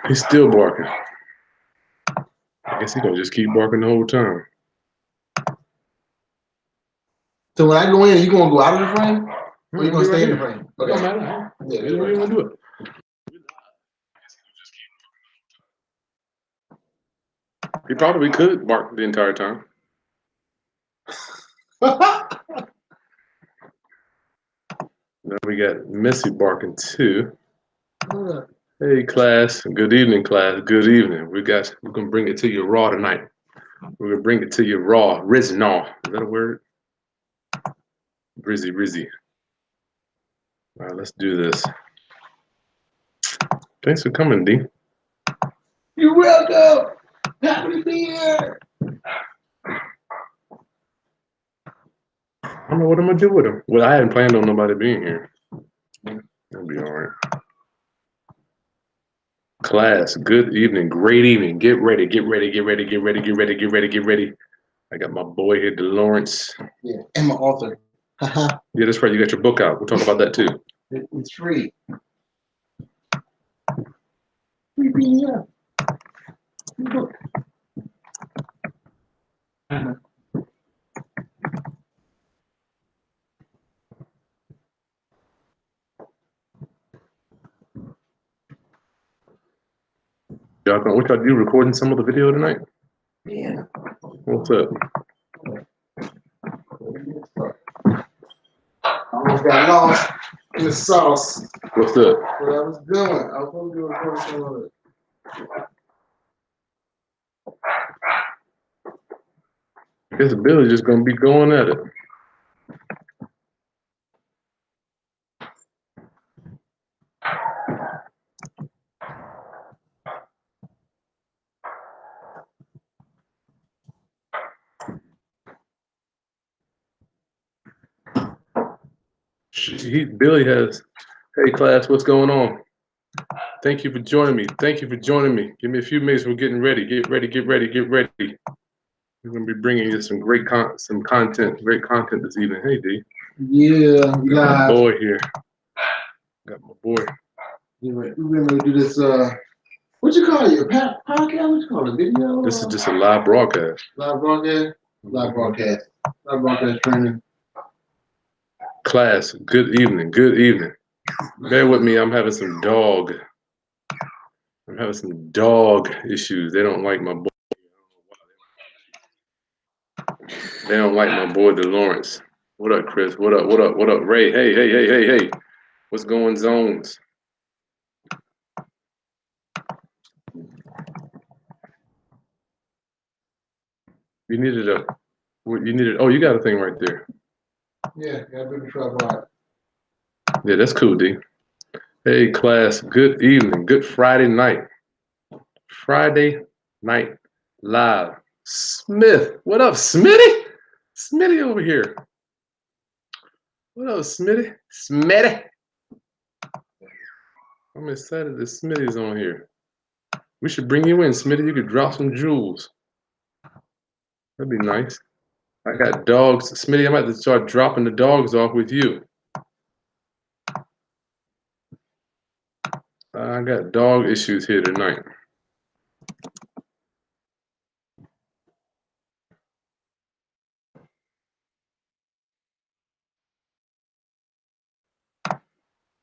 He's still barking. I guess he's gonna just keep barking the whole time. So when I go in, you gonna go out of the frame? Or you gonna stay in the frame? Okay. It don't matter. Yeah, we want to do it. He probably could bark the entire time. Now we got Missy barking too. Hey class, good evening class, good evening. We're gonna bring it to you raw tonight. We're gonna bring it to you raw, riznaw. Is that a word? Rizzy. All right, let's do this. Thanks for coming, D. You're welcome. Happy to be here. I don't know what I'm gonna do with him. Well, I hadn't planned on nobody being here. That'll be all right. Class, good evening, great evening. Get ready. I got my boy here, Delawrence. Yeah, and my author. Yeah, that's right. You got your book out. We'll talk about that too. It's free. Free PDF. What y'all do? Recording some of the video tonight? Yeah. What's up? I almost got lost in the sauce. What's up? What I was doing. I was going to do a some of it. I guess Billy's just gonna be going at it. Billy has, hey class, what's going on? Thank you for joining me. Give me a few minutes. We're getting ready. Get ready. We're gonna be bringing you some great content this evening. Hey D. Yeah, got my boy here. Got my boy. We're gonna do this. What you call it? Your podcast? What you call it? Video? This is just a live broadcast. Live broadcast training. Class, good evening. Bear with me, I'm having some dog issues. They don't like my boy. They don't like my boy Delawrence. What up, Chris? What up, Ray? Hey. What's going zones? You needed, oh, you got a thing right there. Yeah, got a big tripod. Yeah, that's cool, D. Hey, class, good evening. Good Friday night. Live. Smith, what up, Smitty? Smitty over here. What up, Smitty? Smitty. I'm excited that Smitty's on here. We should bring you in, Smitty. You could drop some jewels. That'd be nice. I got dogs. Smitty, I'm about to start dropping the dogs off with you. I got dog issues here tonight.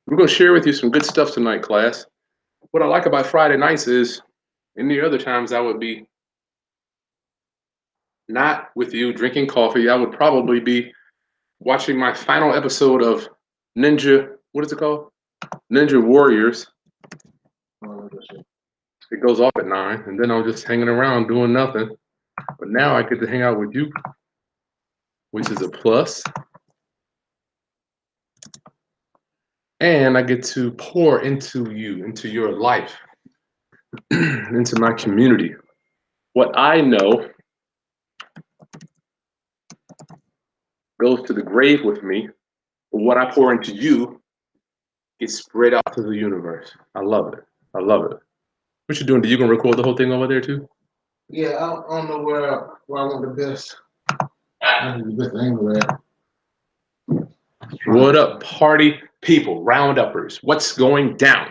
We're going to share with you some good stuff tonight, class. What I like about Friday nights is, any other times I would be not with you drinking coffee. I would probably be watching my final episode of Ninja, what is it called? Ninja Warriors. It goes off at 9, and then I'm just hanging around doing nothing. But now I get to hang out with you, which is a plus. And I get to pour into you, into your life, into my community. What I know goes to the grave with me. But what I pour into you gets spread out to the universe. I love it. What you doing? You gonna record the whole thing over there too? Yeah, I don't know where I want the best. I need the best angle at. What up, party people, round-uppers? What's going down?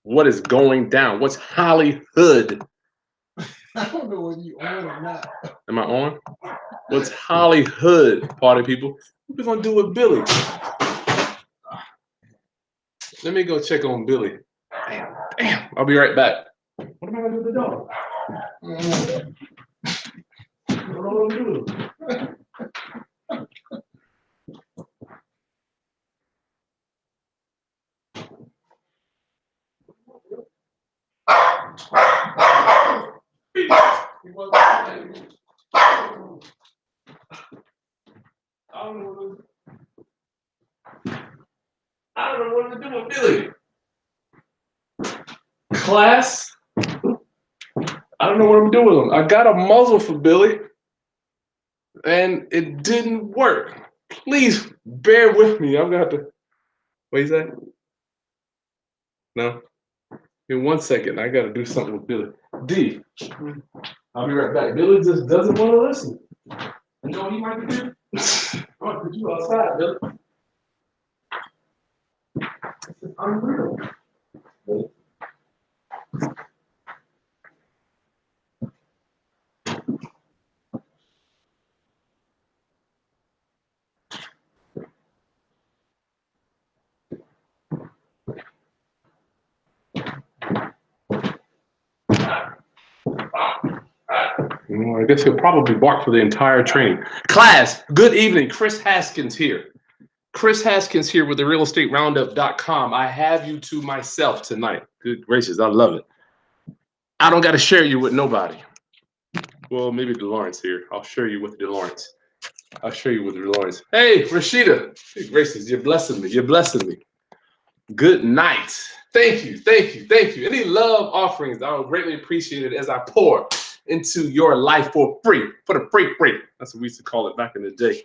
What is going down? What's Hollywood? I don't know whether you on or not. Am I on? What's Hollywood, party people? What we gonna do with Billy? Let me go check on Billy. Damn. I'll be right back. What am I gonna do with the dog? What am I gonna do? I don't know what to do with Billy. Class, I don't know what I'm doing with him. I got a muzzle for Billy, and it didn't work. Please bear with me. I'm gonna have to. What is that? No. In 1 second, I gotta do something with Billy. D. I'll be right back. Billy just doesn't want to listen. You know what he might be doing? I'll put you outside, Billy. It's unreal. I guess he'll probably bark for the entire training. Class, good evening. Chris Haskins here. Chris Haskins here with the realestateroundup.com. I have you to myself tonight. Good gracious, I love it. I don't got to share you with nobody. Well, maybe Delawrence here. I'll share you with Delawrence. I'll share you with Delawrence. Hey, Rashida. Good gracious, you're blessing me. You're blessing me. Good night. Thank you. Any love offerings, I would greatly appreciate it as I pour into your life for free. For the free. That's what we used to call it back in the day.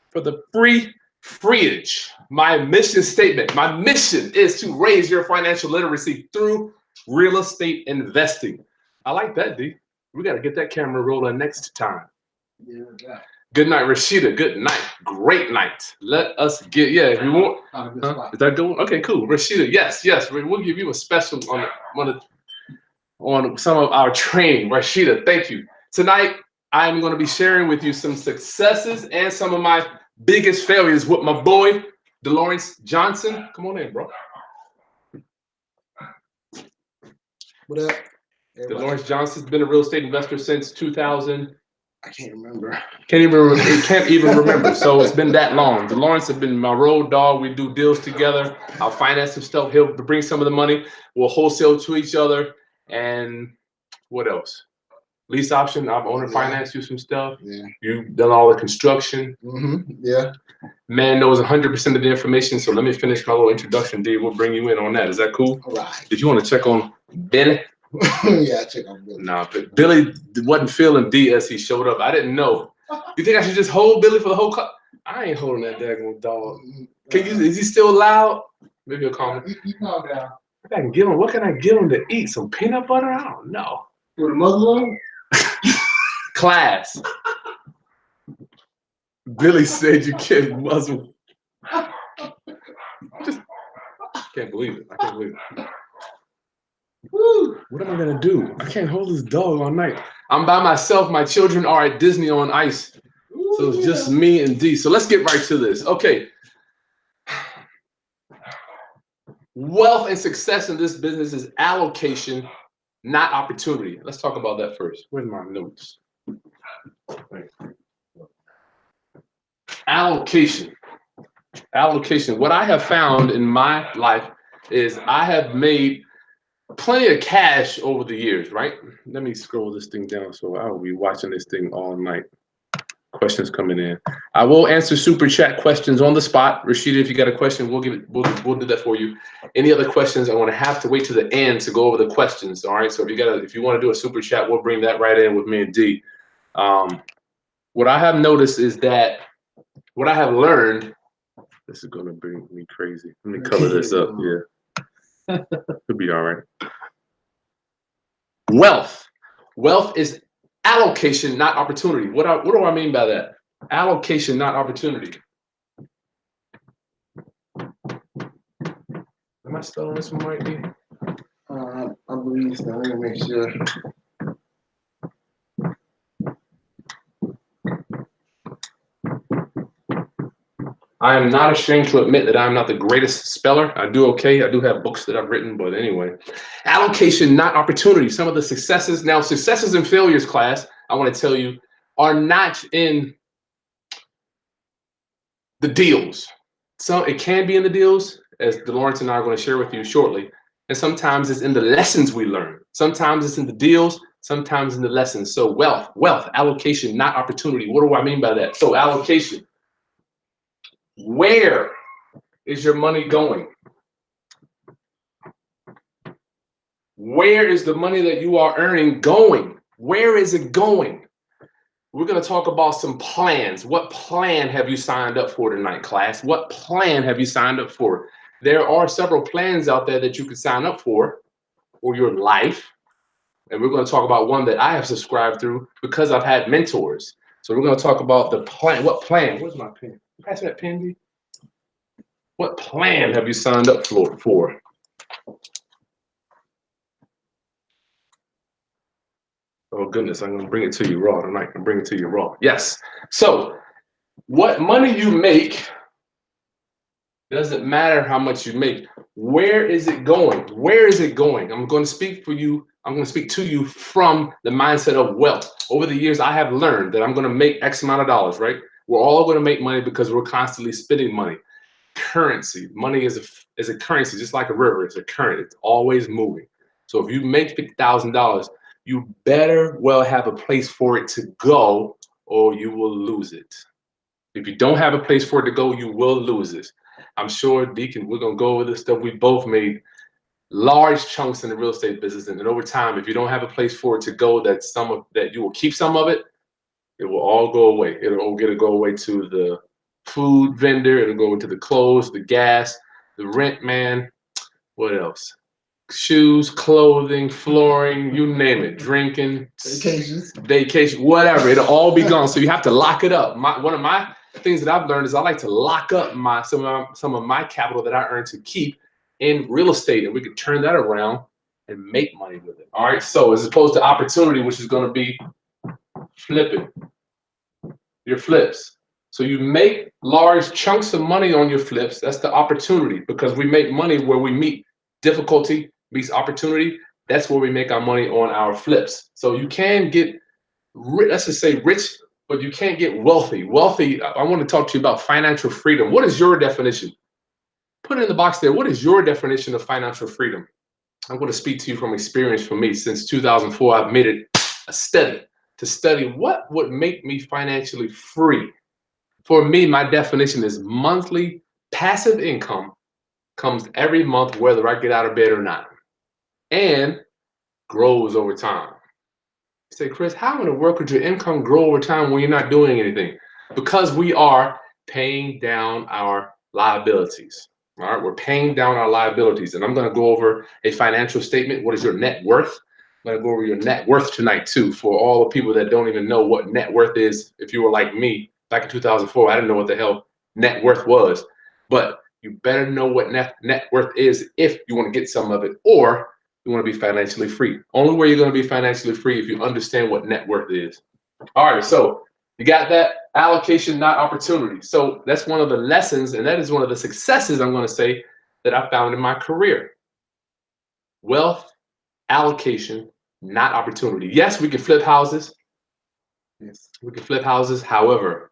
For the freeage. My mission statement. My mission is to raise your financial literacy through real estate investing. I like that, D. We got to get that camera rolling next time. Yeah. Good night, Rashida. Good night. Great night. Let us get, if you want. Is that good? Okay, cool. Rashida, yes. We'll give you a special on some of our training. Rashida, thank you. Tonight, I'm going to be sharing with you some successes and some of my biggest failures with my boy, Delawrence Johnson. Come on in, bro. What up? Delawrence Johnson's been a real estate investor since 2000. I can't remember. Can't even remember. So it's been that long. Delawrence has been my road dog. We do deals together. I'll finance some stuff. He'll bring some of the money. We'll wholesale to each other. And what else? Lease option. I've owner financed you some stuff. Yeah. You've done all the construction. Yeah. Man knows 100% of the information. So let me finish my little introduction, D. We'll bring you in on that. Is that cool? All right. If you want to check on Billy. Yeah, check on Billy. Nah, but Billy wasn't feeling D as he showed up. I didn't know. You think I should just hold Billy for the whole cut? I ain't holding that daggone dog. Is he still loud? Maybe he'll calm down. You calm down. I can give him. What can I give him to eat? Some peanut butter? I don't know. With a muzzle on? Class. Billy said you can't muzzle. Just can't believe it. I can't believe it. Woo. What am I gonna do? I can't hold this dog all night. I'm by myself. My children are at Disney on Ice. So it's just me and D. So let's get right to this. Okay. Wealth and success in this business is allocation, not opportunity. Let's talk about that first. Where's my notes? Allocation. What I have found in my life is I have made plenty of cash over the years, right? Let me scroll this thing down so I will be watching this thing all night. Questions coming in. I will answer super chat questions on the spot. Rashida, if you got a question, we'll do that for you. Any other questions, I want to have to wait to the end to go over the questions. All right. So if you want to do a super chat, we'll bring that right in with me and D. What I have noticed is that what I have learned, this is gonna bring me crazy. Let me color this up. Yeah. It'll be all right. Wealth is allocation, not opportunity. What do I mean by that? Allocation, not opportunity. Am I spelling this one right here? these. Now, I'm gonna make sure. I am not ashamed to admit that I'm not the greatest speller. I do okay. I do have books that I've written, but anyway. Allocation, not opportunity. Some of the successes. Now, successes and failures, class, I want to tell you, are not in the deals. So it can be in the deals, as Delawrence and I are going to share with you shortly. And sometimes it's in the lessons we learn. Sometimes it's in the deals, sometimes in the lessons. So wealth, allocation, not opportunity. What do I mean by that? So allocation. Where is your money going? Where is the money that you are earning going? Where is it going? We're going to talk about some plans. What plan have you signed up for tonight, class? What plan have you signed up for? There are several plans out there that you can sign up for your life. And we're going to talk about one that I have subscribed through because I've had mentors. So we're going to talk about the plan. What plan? Where's my pen? Pass me that pen, D. What plan have you signed up for? Oh, goodness, I'm going to bring it to you raw tonight. I'm bringing it to you raw. Yes. So what money you make, doesn't matter how much you make. Where is it going? Where is it going? I'm going to speak for you. I'm going to speak to you from the mindset of wealth. Over the years, I have learned that I'm going to make X amount of dollars, right? We're all going to make money because we're constantly spending money. Currency. Money is a currency, just like a river. It's a current. It's always moving. So if you make $50,000, you better well have a place for it to go or you will lose it. If you don't have a place for it to go, you will lose it. I'm sure, Deacon, we're going to go over this stuff. We both made large chunks in the real estate business. And then over time, if you don't have a place for it to go, that you will keep some of it, it will all go away. It'll go away to the food vendor. It'll go into the clothes, the gas, the rent man. What else? Shoes, clothing, flooring, you name it. Drinking, vacation, whatever. It'll all be gone. So you have to lock it up. One of my things that I've learned is I like to lock up some of my capital that I earn to keep in real estate, and we can turn that around and make money with it. All right. So as opposed to opportunity, which is going to be flipping your flips. So you make large chunks of money on your flips. That's the opportunity, because we make money where we meet difficulty meets opportunity. That's where we make our money on our flips. So you can get, let's just say rich, but you can't get wealthy. Wealthy, I want to talk to you about financial freedom. What is your definition? Put it in the box there. What is your definition of financial freedom? I'm going to speak to you from experience for me. Since 2004, I've made it a study to study what would make me financially free. For me, my definition is monthly passive income comes every month, whether I get out of bed or not, and grows over time. You say, Chris, how in the world could your income grow over time when you're not doing anything? Because we are paying down our liabilities. All right, we're paying down our liabilities. And I'm going to go over a financial statement. What is your net worth? I'm going to go over your net worth tonight, too, for all the people that don't even know what net worth is. If you were like me back in 2004, I didn't know what the hell net worth was. But you better know what net worth is if you want to get some of it, or you want to be financially free. Only way you're going to be financially free if you understand what net worth is. All right, so you got that? Allocation, not opportunity. So that's one of the lessons, and that is one of the successes, I'm going to say, that I found in my career. Wealth, allocation, not opportunity. Yes, we can flip houses. Yes, we can flip houses. However,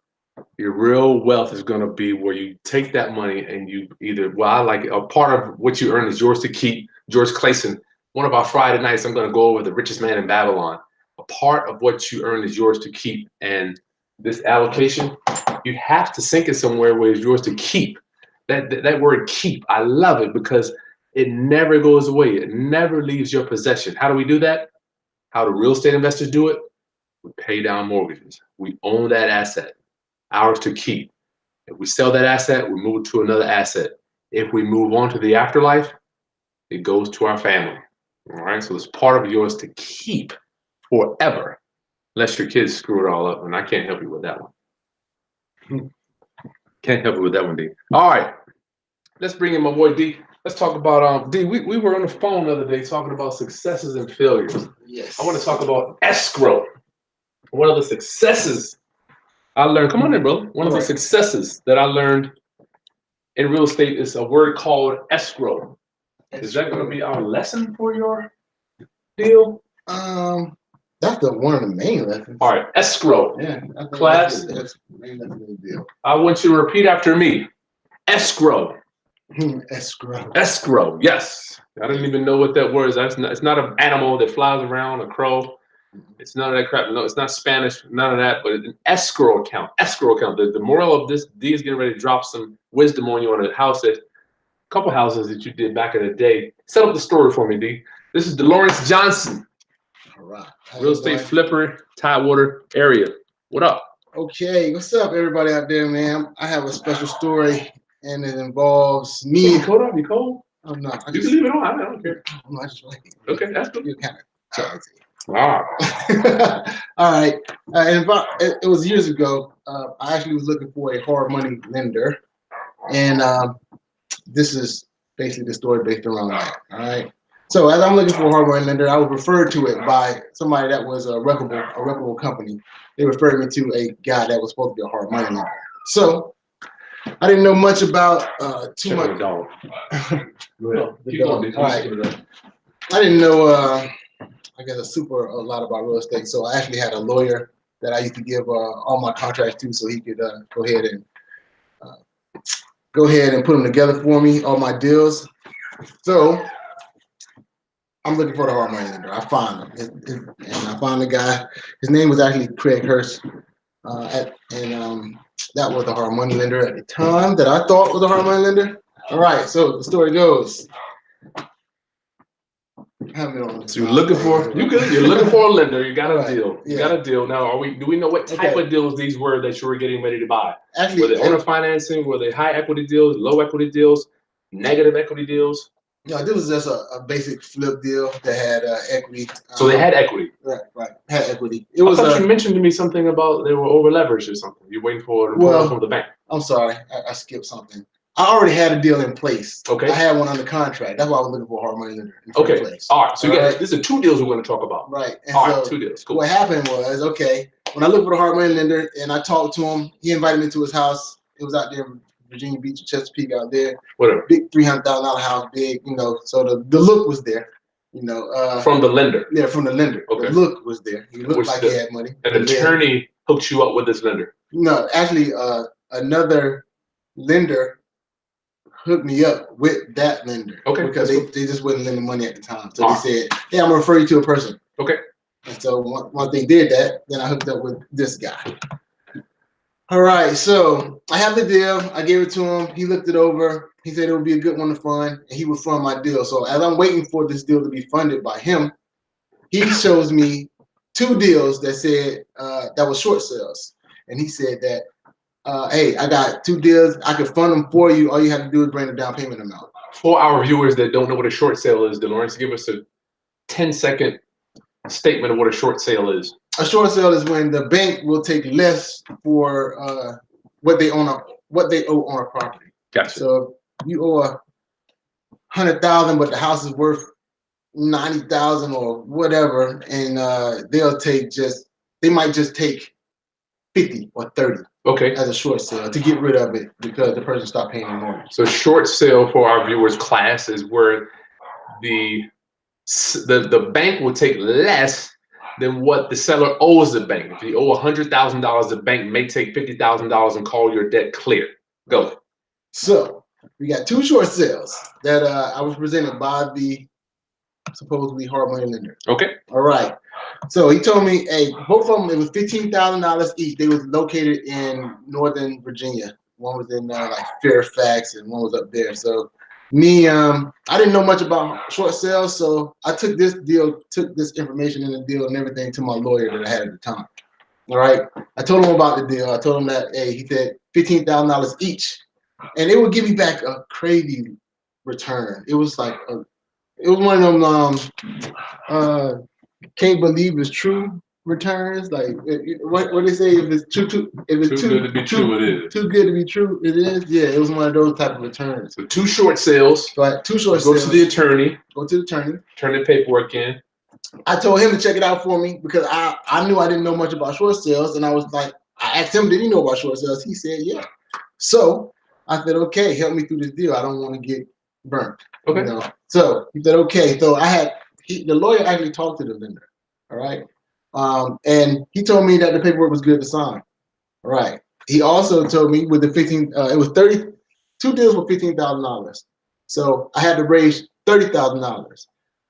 your real wealth is going to be where you take that money and you either, well, I like a part of what you earn is yours to keep. George Clayson, one of our Friday nights, I'm going to go over the richest man in Babylon. A part of what you earn is yours to keep. And this allocation, you have to sink it somewhere where it's yours to keep. That word keep, I love it because it never goes away. It never leaves your possession. How do we do that? How do real estate investors do it? We pay down mortgages. We own that asset, ours to keep. If we sell that asset, we move to another asset. If we move on to the afterlife, it goes to our family. All right, so it's part of yours to keep forever, unless your kids screw it all up, and I can't help you with that one. Can't help you with that one, D. All right, let's bring in my boy D. let's talk about D. We were on the phone the other day talking about successes and failures. Yes. I want to talk about escrow. One of the successes I learned. Come on in, bro. One of the successes that I learned in real estate is a word called escrow. Is that going to be our lesson for your deal? That's one of the main lessons. All right, escrow. Yeah, Class. That's the main lesson of the deal. I want you to repeat after me. Escrow. Escrow. Escrow. Yes. I didn't even know what that word is. It's not an animal that flies around, a crow. It's none of that crap. No, it's not Spanish. None of that. But an escrow account. Escrow account. The moral of this, D is getting ready to drop some wisdom on you on a house that, a couple houses that you did back in the day. Set up the story for me, D. This is Delawrence Johnson. All right. Real estate flipper, Tidewater area. What up? Okay, what's up, everybody out there, man? I have a special story, and it involves me. You cold? You cold? I'm not. You can leave it on. I don't care. I just like it. Okay, that's good. You're kind of chatty. Wow. All right. It was years ago. I actually was looking for a hard money lender, and this is basically the story based around that. All right. So as I'm looking for a hard money lender, I was referred to it by somebody that was a reputable company. They referred me to a guy that was supposed to be a hard money lender. So I didn't know much about too much. Dog. All right. I didn't know. I guess a lot about real estate. So I actually had a lawyer that I used to give all my contracts to, so he could go ahead and put them together for me, all my deals. So I'm looking for the hard money lender. I found him, and I found the guy. His name was actually Craig Hurst, that was the hard money lender at the time that I thought was a hard money lender. All right, so the story goes. So you're looking for You're looking for a lender. You got a deal. You got a deal. Now, do we know what type of deals these were that you were getting ready to buy? Actually, were they owner financing? Were they high equity deals? Low equity deals? Negative equity deals? No, this was just a basic flip deal that had equity. So they had equity. Right. Had equity. I thought you mentioned to me something about they were over leveraged or something. You're waiting for approval from the bank. I'm sorry, I skipped something. I already had a deal in place. Okay. I had one under contract. That's why I was looking for a hard money lender. Okay. All right. So these are two deals we're going to talk about. Right. And all right. 2 deals. Cool. What happened was, when I looked for the hard money lender and I talked to him, he invited me to his house. It was out there in Virginia Beach, Chesapeake, out there. Whatever. Big $300,000 house, big. So the look was there. From the lender. Yeah, from the lender. Okay. The look was there. He looked like he had money. An attorney hooked you up with this lender. No, actually, another lender hooked me up with that lender. Okay. Because they just wouldn't lend the money at the time. So they said, "Hey, I'm gonna refer you to a person." Okay. And so once they did that, then I hooked up with this guy. All right, so I have the deal. I gave it to him. He looked it over. He said it would be a good one to fund, and he would fund my deal. So as I'm waiting for this deal to be funded by him, he shows me 2 deals that said that was short sales, and he said that. Hey, I got 2 deals. I can fund them for you. All you have to do is bring the down payment amount. For our viewers that don't know what a short sale is, Delawrence, give us a 10-second statement of what a short sale is. A short sale is when the bank will take less for what they owe on a property. Gotcha. So you owe $100,000, but the house is worth $90,000 or whatever, and they might just take 50 or 30. Okay. As a short sale to get rid of it because the person stopped paying the mortgage. So short sale for our viewers class is where the bank will take less than what the seller owes the bank. If you owe $100,000, the bank may take $50,000 and call your debt clear. Go. So we got 2 short sales that I was presented by the supposedly hard money lender. Okay. All right. So he told me, hey, both of them, it was $15,000 each. They was located in Northern Virginia. One was in like Fairfax, and one was up there. So me, I didn't know much about short sales, so I took this information in the deal and everything to my lawyer that I had at the time. All right. I told him about the deal. I told him that, hey, he said $15,000 each, and it would give me back a crazy return. It was like it was one of them can't believe it's true returns. Like what they say, if it's too good to be true, it is. Too good to be true, it is. Yeah, it was one of those type of returns. So 2 short sales. Right, 2 short go sales. To the attorney. Go to the attorney. Turn the paperwork in. I told him to check it out for me because I knew I didn't know much about short sales, and I was like, I asked him, did he know about short sales? He said, yeah. So I said, okay, help me through this deal. I don't want to get burnt. Okay. You know? So he said, okay. So the lawyer actually talked to the lender. All right. And he told me that the paperwork was good to sign. All right. He also told me with the it was 2 deals for $15,000. So I had to raise $30,000.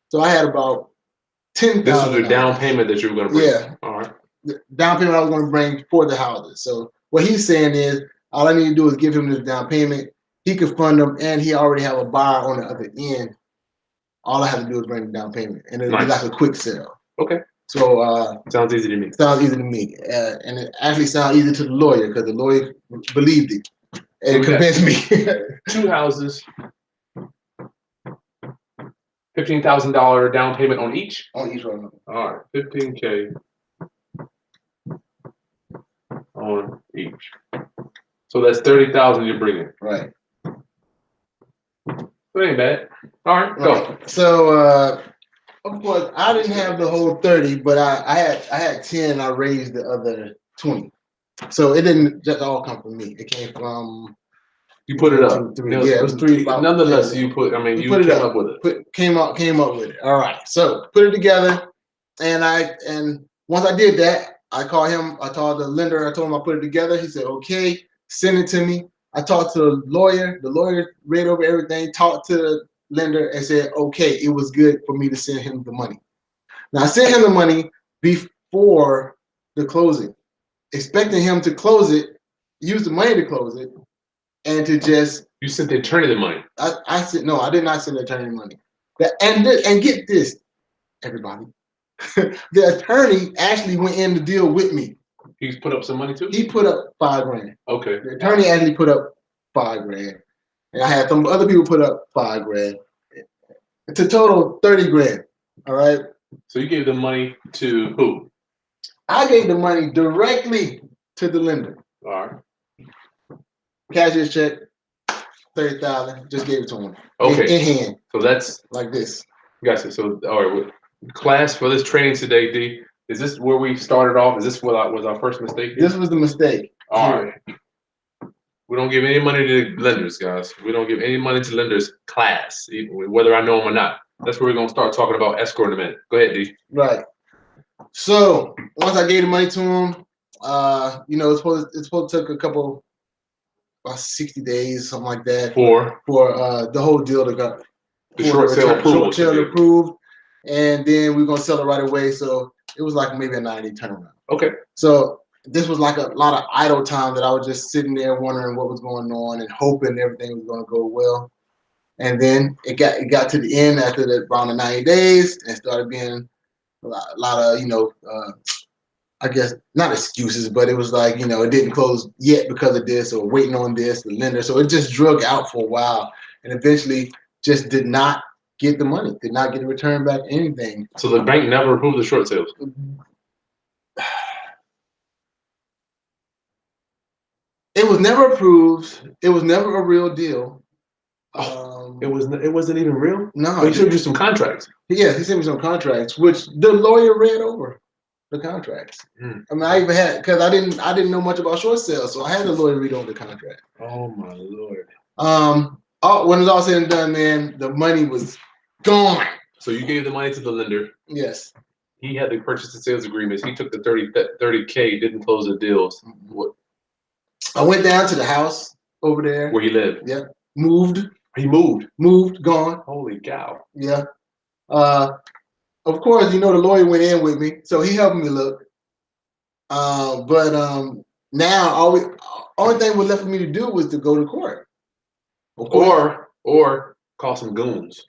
So I had about $10,000. This was the down payment that you were going to bring. Yeah. All right. The down payment I was going to bring for the houses. So what he's saying is, all I need to do is give him the down payment. He could fund them, and he already have a buyer on the other end. All I have to do is bring the down payment, and it'll be like a quick sale. Okay. So sounds easy to me. Sounds easy to me, and it actually sounds easy to the lawyer because the lawyer believed it and convinced me. 2 houses, $15,000 down payment on each. On each one. All right, $15K on each. So that's $30,000 you're bringing. Right. That ain't bad. All right, go. So of course I didn't have the whole 30, but I had 10. I raised the other 20. So it didn't just all come from me. It came from. You put it up. 3. Yeah, it was 3. Nonetheless, you put. I mean, you came up with it. Came up with it. All right. So put it together, and once I did that, I called him. I told the lender. I told him I put it together. He said, "Okay, send it to me." I talked to the lawyer. The lawyer read over everything. Talked to the lender and said, "Okay, it was good for me to send him the money." Now I sent him the money before the closing, expecting him to close it, use the money to close it. And to just you sent the attorney the money. I said no, I did not send the attorney the money. And get this, everybody, the attorney actually went in the deal with me. He's put up some money too. He put up $5,000. Okay. The attorney actually put up $5,000, and I had some other people put up $5,000. It's a total $30,000. All right. So you gave the money to who? I gave the money directly to the lender. All right. Cashier's check, $30,000. Just gave it to him. Okay. In hand. So that's like this. Gotcha. So all right, class for this training today, D. Is this where we started off? Is this what was our first mistake? This was the mistake. All right. We don't give any money to lenders, guys. We don't give any money to lenders. Class, whether I know them or not. That's where we're gonna start talking about escrow in a minute. Go ahead, D. Right. So once I gave the money to him, it's supposed to take about 60 days, something like that, for the whole deal to go. The short sale approved, and then we're gonna sell it right away. So it was like maybe a 90 turnaround. Okay. So this was like a lot of idle time that I was just sitting there wondering what was going on and hoping everything was gonna go well. And then it got to the end after around the 90 days and started being a lot of I guess not excuses, but it was like, it didn't close yet because of this or waiting on this, the lender. So it just drug out for a while and eventually just did not get the money, did not get the return back, anything. So the bank never approved the short sales? It was never approved. It was never a real deal. It wasn't even real? No. But he sent you some contracts. Yes, he sent me some contracts, which the lawyer read over. The contracts. I mean, I even had because I didn't know much about short sales, so I had the lawyer read over the contract. Oh my Lord. When it was all said and done, man, the money was gone. So you gave the money to the lender. Yes. He had the purchase and sales agreements. He took the 30K, didn't close the deals. What? I went down to the house over there where he lived. Yep. Moved. He moved. Moved. Gone. Holy cow. Yeah. Of course, the lawyer went in with me, so he helped me look. But now only thing was left for me to do was to go to court. Or call some goons.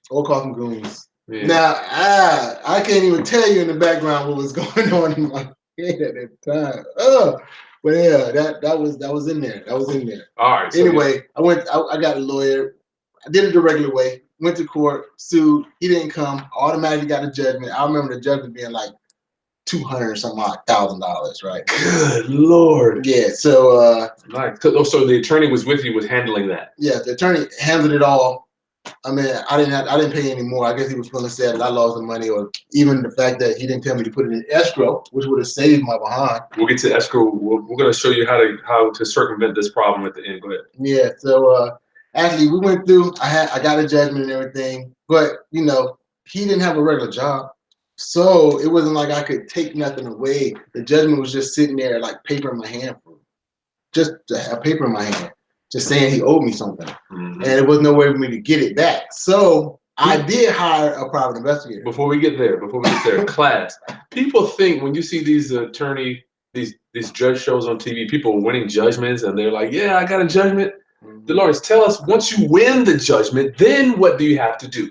Yeah. Now I can't even tell you in the background what was going on in my head at that time. But yeah, that was in there. That was in there. All right. Anyway, I got a lawyer. I did it the regular way. Went to court, sued. He didn't come. Automatically got a judgment. I remember the judgment being like $200,000, right? Good Lord. Yeah. So Nice. So the attorney was with you, was handling that. yeah, the attorney handled it all. I mean, I didn't pay any more. I guess he was going to say that I lost the money, or even the fact that he didn't tell me to put it in escrow, which would have saved my behind. We'll get to escrow. We're going to show you how to circumvent this problem at the end. Go ahead. Yeah. So actually, we went through. I got a judgment and everything, but you know, he didn't have a regular job, so it wasn't like I could take nothing away. The judgment was just sitting there like paper in my hand, just to have paper in my hand, just saying he owed me something, and there was no way for me to get it back. So I did hire a private investigator. Before we get there, class, people think when you see these these judge shows on TV, people winning judgments, and they're like, "Yeah, I got a judgment." Delawrence, tell us, once you win the judgment, then what do you have to do?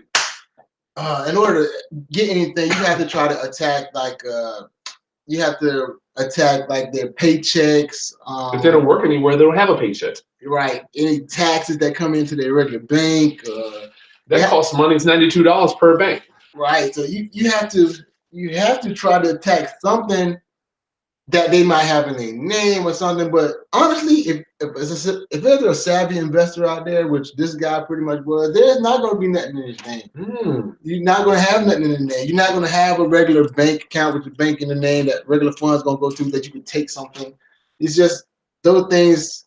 In order to get anything, you have to try to attack their paychecks. If they don't work anywhere, they don't have a paycheck. Right. Any taxes that come into their regular bank. That costs money. It's $92 per bank. Right. So you have to try to attack something that they might have in their name or something. But honestly, if there's a savvy investor out there, which this guy pretty much was, there's not going to be nothing in his name. You're not going to have nothing in the name. You're not going to have a regular bank account with your bank in the name that regular funds going to go to that you can take something. It's just those things.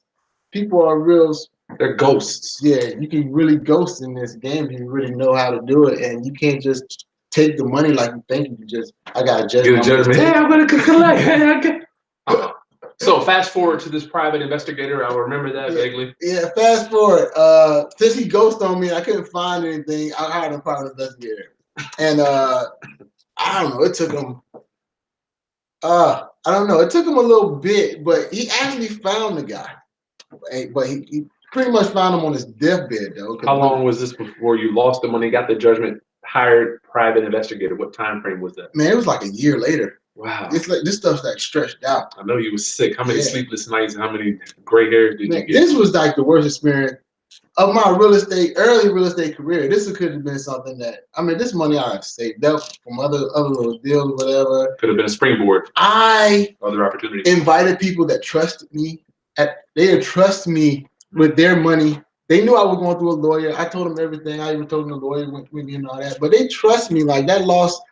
People are real. They're ghosts. Yeah, you can really ghost in this game if you really know how to do it, and you can't just take the money like you think you just. I got a judgment. Get a judgment. Hey, I'm gonna collect. Hey, So fast forward to this private investigator. I'll remember that vaguely. Yeah, fast forward. Since he ghosted on me, I couldn't find anything. I hired a private investigator, and I don't know. It took him. I don't know. It took him a little bit, but he actually found the guy. But he pretty much found him on his deathbed, though. How long was this before you lost the money, got the judgment, hired private investigator? What time frame was that? Man, it was like a year later. Wow. It's like this stuff's like stretched out. I know you was sick. How many sleepless nights and how many gray hairs did you get? This was like the worst experience of my early real estate career. This could have been something that, I mean, this money I had saved up from other little deals, whatever. Could have been a springboard. Other opportunities. Invited people that trusted me. They had trust me with their money. They knew I was going through a lawyer. I told them everything. I even told them the lawyer went with me and all that. But they trust me. Like that lost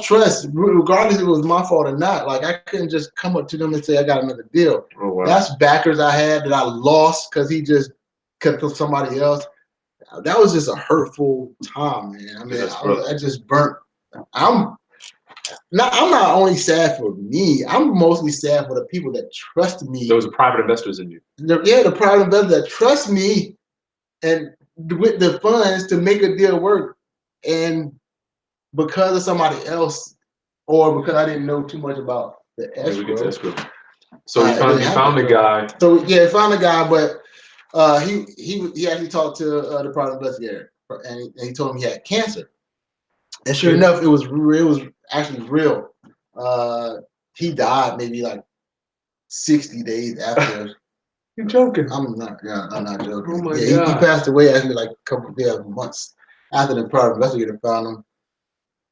trust, regardless if it was my fault or not. Like I couldn't just come up to them and say I got another deal. Oh, wow. That's backers I had that I lost because he just cut to somebody else. That was just a hurtful time, man. I mean, I just burnt. I'm not only sad for me. I'm mostly sad for the people that trust me. Those are private investors in you. The private investors that trust me and with the funds to make a deal work, and because of somebody else, or because I didn't know too much about the escrow. Yeah, we get to escrow. So you found the guy. So yeah, found the guy, but he actually talked to the private investigator, and he told him he had cancer. And sure enough, it was actually real. He died maybe like 60 days after. You're joking. I'm not joking. Oh my God. He passed away actually like a couple of months after the private investigator found him,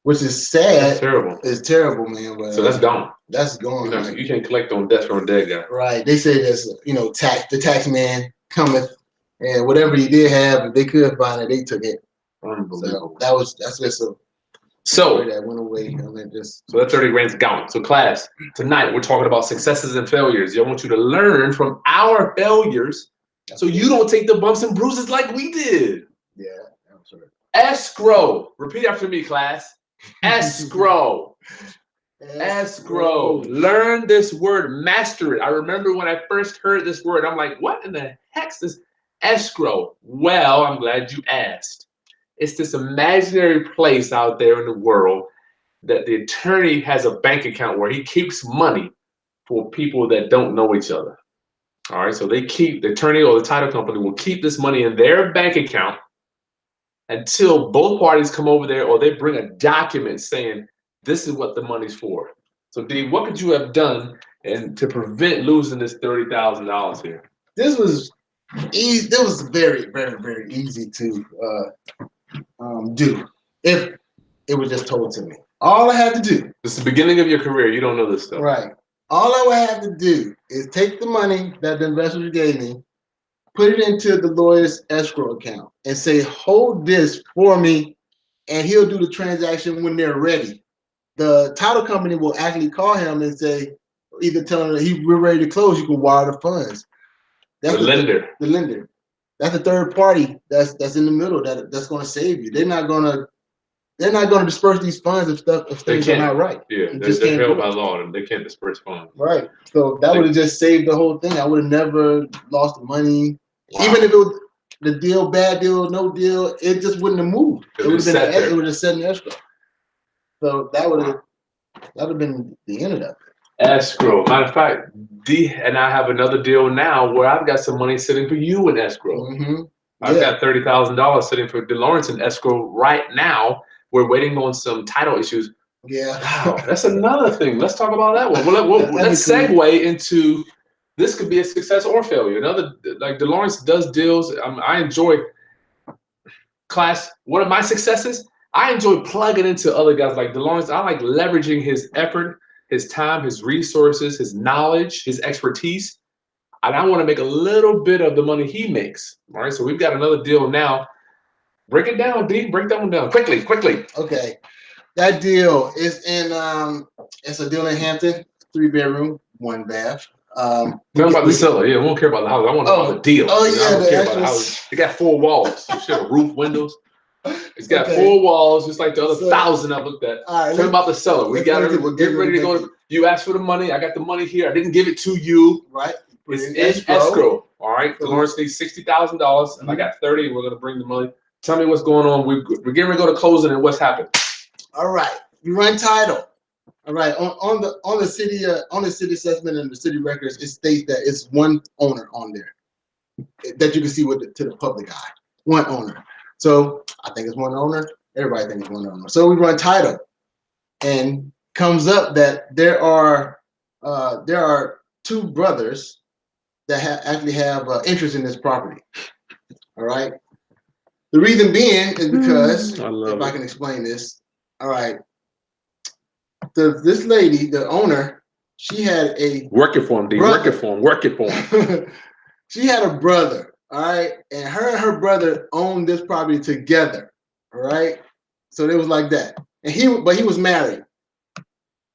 which is sad. That's terrible. It's terrible, man. But so that's gone. That's gone. You can't collect on death from a dead guy. Right. They say that's the tax man cometh, and whatever he did have, if they could find it, they took it. Unbelievable. So that's just a. So that went away. I mean, so that 30 grand's gone. So class, tonight we're talking about successes and failures. I want you to learn from our failures so you don't take the bumps and bruises like we did. Yeah, absolutely. Escrow. Repeat after me, class. Escrow. Escrow. Learn this word. Master it. I remember when I first heard this word, I'm like, what in the heck's this escrow? Well, I'm glad you asked. It's this imaginary place out there in the world that the attorney has a bank account where he keeps money for people that don't know each other. All right, so the attorney or the title company will keep this money in their bank account until both parties come over there or they bring a document saying this is what the money's for. So, D, what could you have done to prevent losing this $30,000 here? This was easy. This was very, very, very easy to do. If It was just told to me. All I had to do. This is the beginning of your career. You don't know this stuff. Right. All I would have to do is take the money that the investors gave me, put it into the lawyer's escrow account, and say, hold this for me, and he'll do the transaction when they're ready. The title company will actually call him and say, either tell him that we're ready to close, you can wire the funds. That's the lender. The lender. That's a third party that's in the middle that's going to save you. They're not going to disperse these funds if things are not right. Yeah, they're held by law and they can't disperse funds. Right. So that would have just saved the whole thing. I would have never lost the money. Wow. Even if it was the deal, bad deal, no deal, it just wouldn't have moved. It would have sat in escrow. So that would have been the end of that. Escrow. Matter of fact, and I have another deal now where I've got some money sitting for you in escrow. Mm-hmm. I've got $30,000 sitting for Delawrence in escrow right now. We're waiting on some title issues. Yeah. Wow, that's another thing. Let's talk about that one. Let's segue into this could be a success or failure. Another, like Delawrence does deals. I enjoy class. One of my successes, I enjoy plugging into other guys like Delawrence. I like leveraging his effort, his time, his resources, his knowledge, his expertise. And I want to make a little bit of the money he makes. All right, so we've got another deal now. Break it down, D. Break that one down quickly. Okay, that deal is in. It's a deal in Hampton, 3-bedroom, 1 bath. Tell me about the seller. Yeah, we won't care about the house. I want to know about the deal. Oh yeah, I don't care about the house. It got 4 walls. You should have roof windows. It's got 4 walls, just like the other 1,000 I've looked at. All right, tell me about the seller. We're getting ready to go. You asked for the money. I got the money here. I didn't give it to you. Right. It's in escrow. All right. Delawrence needs $60,000, and I got 30. And we're gonna bring the money. Tell me what's going on. We're getting ready to go to closing, and what's happened. All right. We run title. All right. On the city assessment and the city records, it states that it's one owner on there that you can see to the public eye. One owner. So I think it's one owner. Everybody thinks it's one owner. So we run title, and comes up that there are 2 brothers that actually have interest in this property. All right. The reason being is because if I can explain this. All right. This lady, the owner, she had a work it for him, D. Work it for him. She had a brother. All right, and her brother owned this property together. All right, so it was like that. And he was married.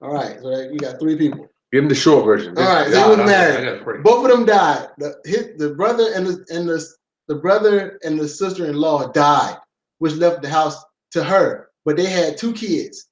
All right, so you got 3 people. Give him the short version. All right, so he was married. Both of them died. The brother and the brother and the sister-in-law died, which left the house to her. But they had 2 kids,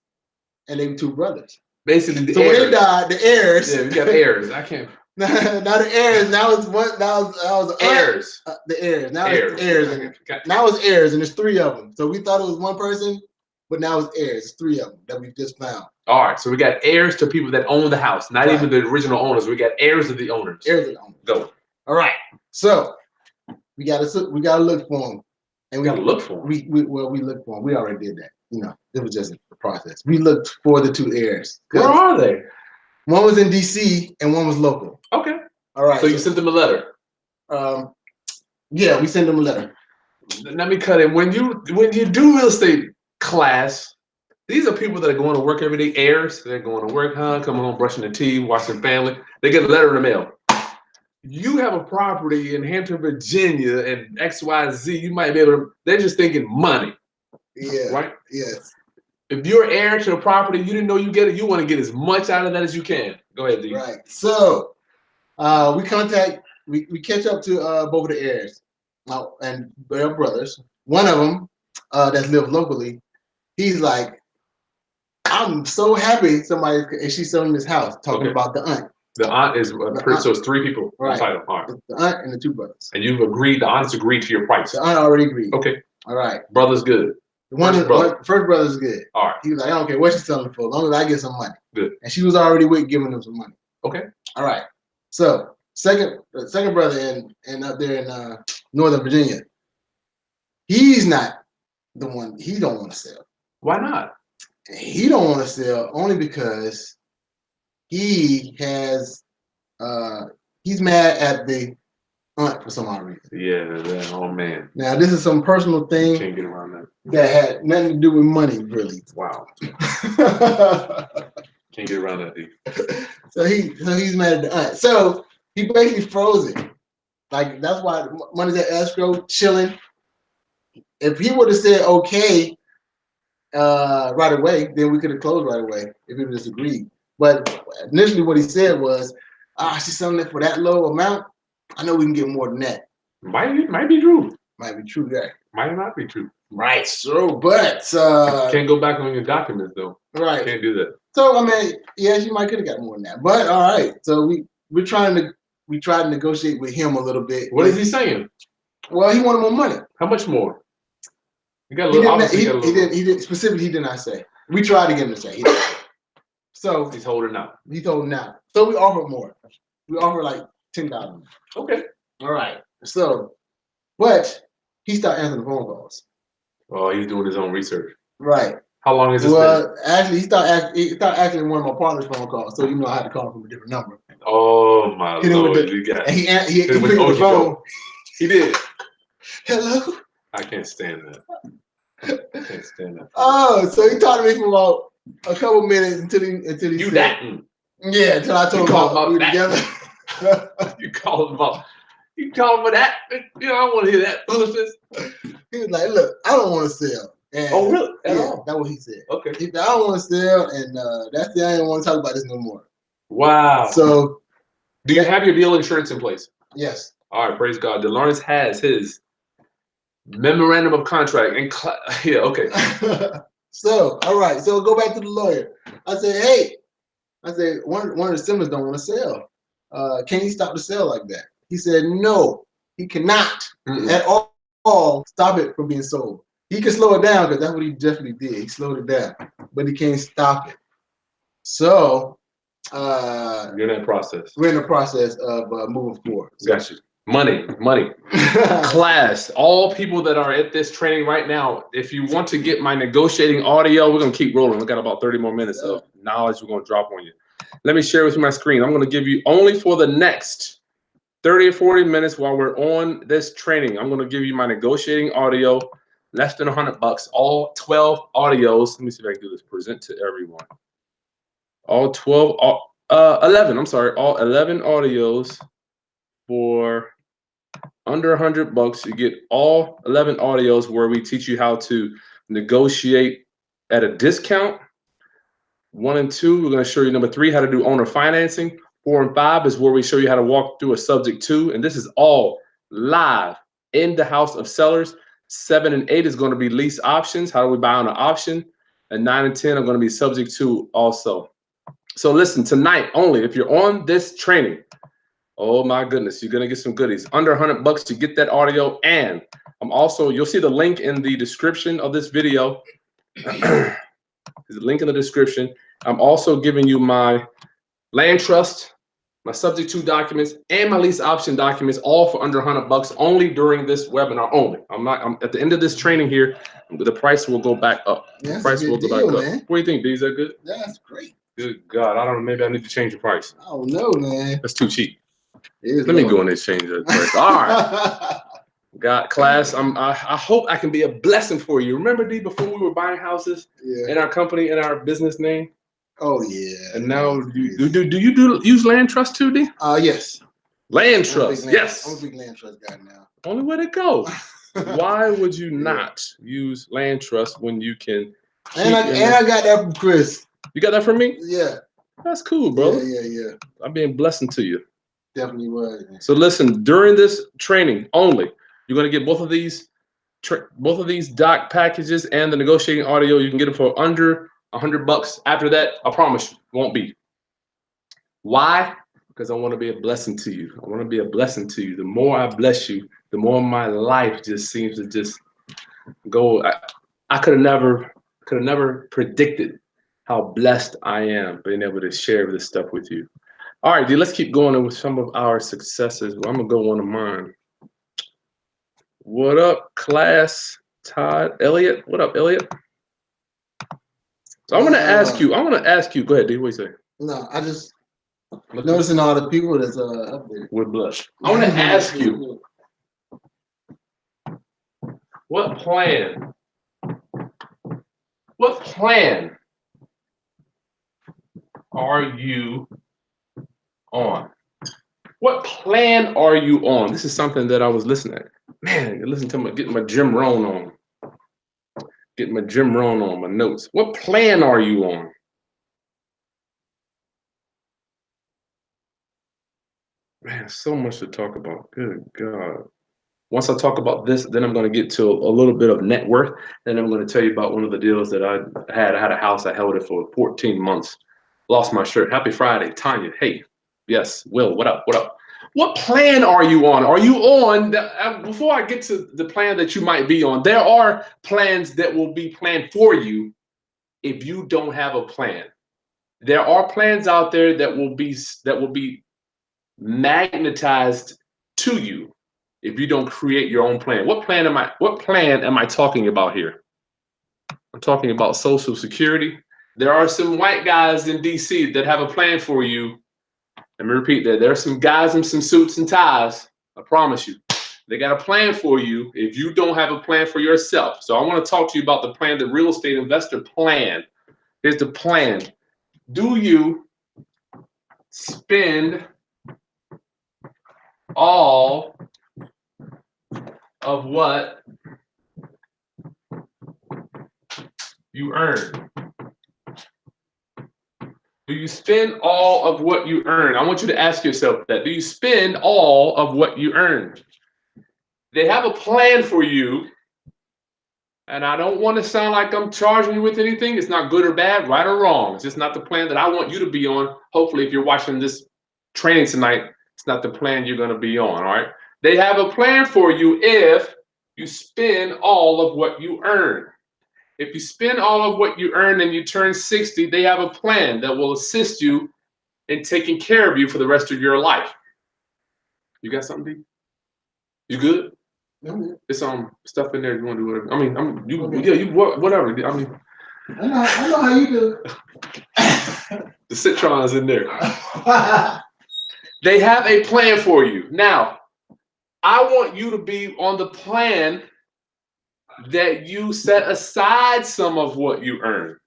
and they were 2 brothers. Basically, the heirs. When they died, the heirs. Yeah, we got heirs. I can't. Now the heirs. Now it's what? Now was heirs. The heirs. Now it's heirs. Now it's heirs, and there's 3 of them. So we thought it was one person, but now it's heirs. It's 3 of them that we just found. All right. So we got heirs to people that own the house, not even the original owners. We got heirs of the owners. Heirs of the owners. Go. All right. So we gotta look for them, and we gotta look for them. We looked for them. We already did that. It was just a process. We looked for the 2 heirs. Where are they? One was in DC and one was local. Okay. All right. So you sent them a letter. Yeah, we sent them a letter. Let me cut in. When you do real estate class, these are people that are going to work every day. Heirs. They're going to work, coming home, brushing their teeth, watching family. They get a letter in the mail. You have a property in Hampton, Virginia, and XYZ. You might be able to. They're just thinking money. Yeah. Right. Yes. If you're heir to a property, you didn't know you get it. You want to get as much out of that as you can. Go ahead, D. Right. So we catch up to both of the heirs, and they're brothers. One of them that lives locally, he's like, I'm so happy somebody, and she's selling this house, talking about the aunt. The aunt is so it's 3 people. Right. Title. All right. The aunt and the 2 brothers. And you've agreed. The aunt's agreed to your price. The aunt already agreed. Okay. All right. Brother's good. First brother's good. All right. He was like, I don't care what she's selling for, as long as I get some money. Good. And she was already giving them some money. Okay. All right. So second brother in up there in Northern Virginia, he's not the one. He don't want to sell. Why not? He don't want to sell only because he has he's mad at the aunt for some odd reason. Yeah, oh man. Now this is some personal thing. Can't get around that. That had nothing to do with money, really. Wow. Can't get around that, dude. So he's mad at the aunt. So he basically froze it. Like that's why money's at escrow, chilling. If he would have said okay right away, then we could have closed right away if he would just agreed. But initially what he said was, she's selling it for that low amount. I know we can get more than that. Might be true. Might be true, yeah. Might not be true. Right, so but can't go back on your documents though. Right. Can't do that. So I mean, yeah, she might could have got more than that. But all right. So we tried to negotiate with him a little bit. What is he saying? Well, he wanted more money. How much more? You got a little. He didn't specifically. He did not say. We tried to get him to say. He didn't say. So he's holding out. He's holding out. So we offered more. We offered like $10,000. Okay. All right. So, but he started answering the phone calls. Oh, he's doing his own research. Right. How long has this been? Actually, he started answering one of my partner's phone calls. So I had to call him from a different number. Oh my Lord! He picked up the phone. He did. Hello. I can't stand that. I can't stand that. Oh, so he talked to me for about a couple minutes until he you said, that. Yeah, until I told him about we were together. You call him about. You call him for that? I don't want to hear that foolishness. He was like, "Look, I don't want to sell." And oh, really? Yeah, that's what he said. Okay. He said, "I don't want to sell," and that's the I don't want to talk about this no more. Wow. So, do you have your deal insurance in place? Yes. All right, praise God. Delawrence has his memorandum of contract and yeah, okay. So, all right. So go back to the lawyer. I said, "Hey," I said, one of the Simmons don't want to sell. Can he stop the sale like that? He said, "No, he cannot at all stop it from being sold. He can slow it down because that's what he definitely did. He slowed it down, but he can't stop it." So, you're in that process. We're in the process of moving forward. So. Got you. Money. Class, all people that are at this training right now, if you want to get my negotiating audio, we're going to keep rolling. We got about 30 more minutes of knowledge we're going to drop on you. Let me share with you my screen. I'm going to give you only for the next 30 or 40 minutes while we're on this training. I'm going to give you my negotiating audio, less than $100, all 12 audios. Let me see if I can do this. Present to everyone. All 11. I'm sorry. All 11 audios for under $100. You get all 11 audios where we teach you how to negotiate at a discount. 1 and 2, we're going to show you number 3, how to do owner financing. 4 and 5 is where we show you how to walk through a subject to, and this is all live in the house of sellers. 7 and 8 is going to be lease options. How do we buy on an option? And 9 and 10 are going to be subject to also. So listen, tonight only, if you're on this training, oh my goodness, you're going to get some goodies. Under $100 to get that audio. And I'm also, you'll see the link in the description of this video. There's a link in the description. I'm also giving you my land trust, my subject to documents, and my lease option documents, all for under $100 only during this webinar only. I'm at the end of this training here, the price will go back up. Yeah, the price will go back up. What do you think, D? Is that good? Yeah, that's great. Good God, I don't know. Maybe I need to change the price. I don't know, man. That's too cheap. Let me go in and change that price. All right. Got class. I hope I can be a blessing for you. Remember, D, before we were buying houses in our company, in our business name? Oh yeah. And now do you use land trust too, D? Yes. Land trust. Yes. I'm a big land trust guy now. Only way to go. Why would you not use land trust when you can? And I got that from Chris. You got that from me? Yeah. That's cool, brother. Yeah. I'm being a blessing to you. Definitely was. Man. So listen, during this training only, you're going to get both of these doc packages and the negotiating audio. You can get it for under $100. After that, I promise you, won't be. Why? Because I want to be a blessing to you. I want to be a blessing to you. The more I bless you, the more my life just seems to just go. I could have never predicted how blessed I am being able to share this stuff with you. All right, D, let's keep going with some of our successes. Well, I'm going to go one of mine. What up, class? Todd, Elliot. What up, Elliot? So I want to ask you. Go ahead, D. What do you say? No, Noticing all the people that's up there. With blush. I want to ask you, what plan are you on? What plan are you on? This is something that I was listening to. Man, listen to me, getting my Jim Rohn on. Getting my Jim Rohn on, my notes. What plan are you on? Man, so much to talk about. Good God. Once I talk about this, then I'm going to get to a little bit of net worth. Then I'm going to tell you about one of the deals that I had. I had a house. I held it for 14 months. Lost my shirt. Happy Friday. Tanya, hey. Yes. Will, what up? What up? What plan are you on? Are you on, before I get to the plan that you might be on, there are plans that will be planned for you if you don't have a plan. There are plans out there that will be magnetized to you if you don't create your own plan. What plan am I talking about here? I'm talking about Social Security. There are some white guys in DC that have a plan for you. Let me repeat that. There are some guys in some suits and ties. I promise you. They got a plan for you if you don't have a plan for yourself. So I want to talk to you about the plan, the real estate investor plan. Here's the plan. Do you spend all of what you earn? Do you spend all of what you earn? I want you to ask yourself that. Do you spend all of what you earn? They have a plan for you, and I don't want to sound like I'm charging you with anything. It's not good or bad, right or wrong. It's just not the plan that I want you to be on. Hopefully, if you're watching this training tonight, it's not the plan you're going to be on, all right? They have a plan for you if you spend all of what you earn. If you spend all of what you earn and you turn 60, they have a plan that will assist you in taking care of you for the rest of your life. You got something, D? You good? Okay. It's stuff in there. You want to do whatever. I mean, Okay. whatever. I mean, I know how you do. the citron's in there. They have a plan for you. Now, I want you to be on the plan that you set aside some of what you earn.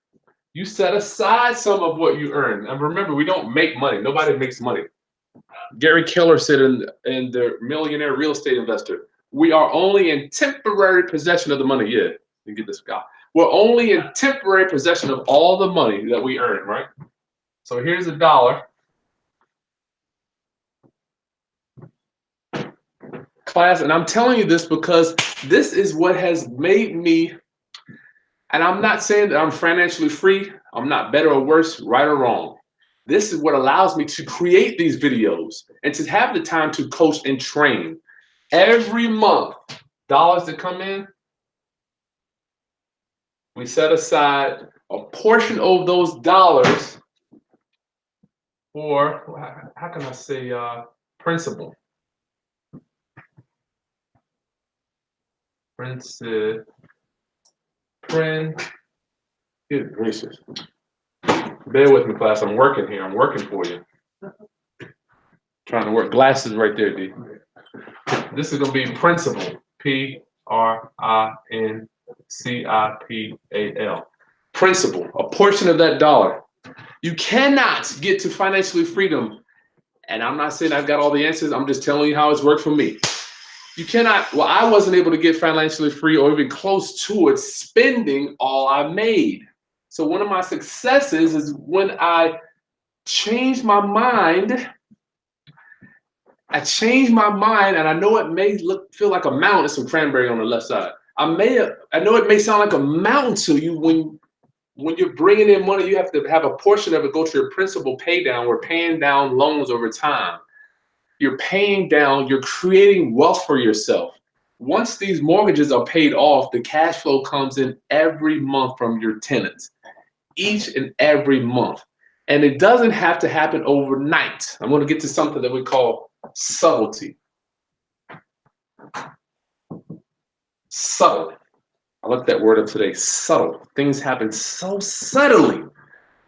You set aside some of what you earn. And remember, we don't make money. Nobody makes money. Gary Keller said in the Millionaire Real Estate Investor, we are only in temporary possession of the money. Yeah, you get this guy. We're only in temporary possession of all the money that we earn, right? So here's $1. Class, and I'm telling you this because this is what has made me, and I'm not saying that I'm financially free. I'm not better or worse, right or wrong. This is what allows me to create these videos and to have the time to coach and train. Every month, dollars that come in, we set aside a portion of those dollars for, how can I say, principal. Good gracious. Bear with me, class. I'm working here. I'm working for you. Trying to work. Glasses right there, D. This is going to be principal. Principal. Principal. A portion of that dollar. You cannot get to financially freedom. And I'm not saying I've got all the answers. I'm just telling you how it's worked for me. You cannot, well, I wasn't able to get financially free or even close to it spending all I made. So one of my successes is when I changed my mind. And I know it may feel like a mountain. There's some cranberry on the left side. I know it may sound like a mountain to you when you're bringing in money. You have to have a portion of it go to your principal pay down. We're paying down loans over time. You're paying down, you're creating wealth for yourself. Once these mortgages are paid off, the cash flow comes in every month from your tenants, each and every month. And it doesn't have to happen overnight. I'm going to get to something that we call subtlety. Subtle. I looked that word up today. Subtle. Things happen so subtly.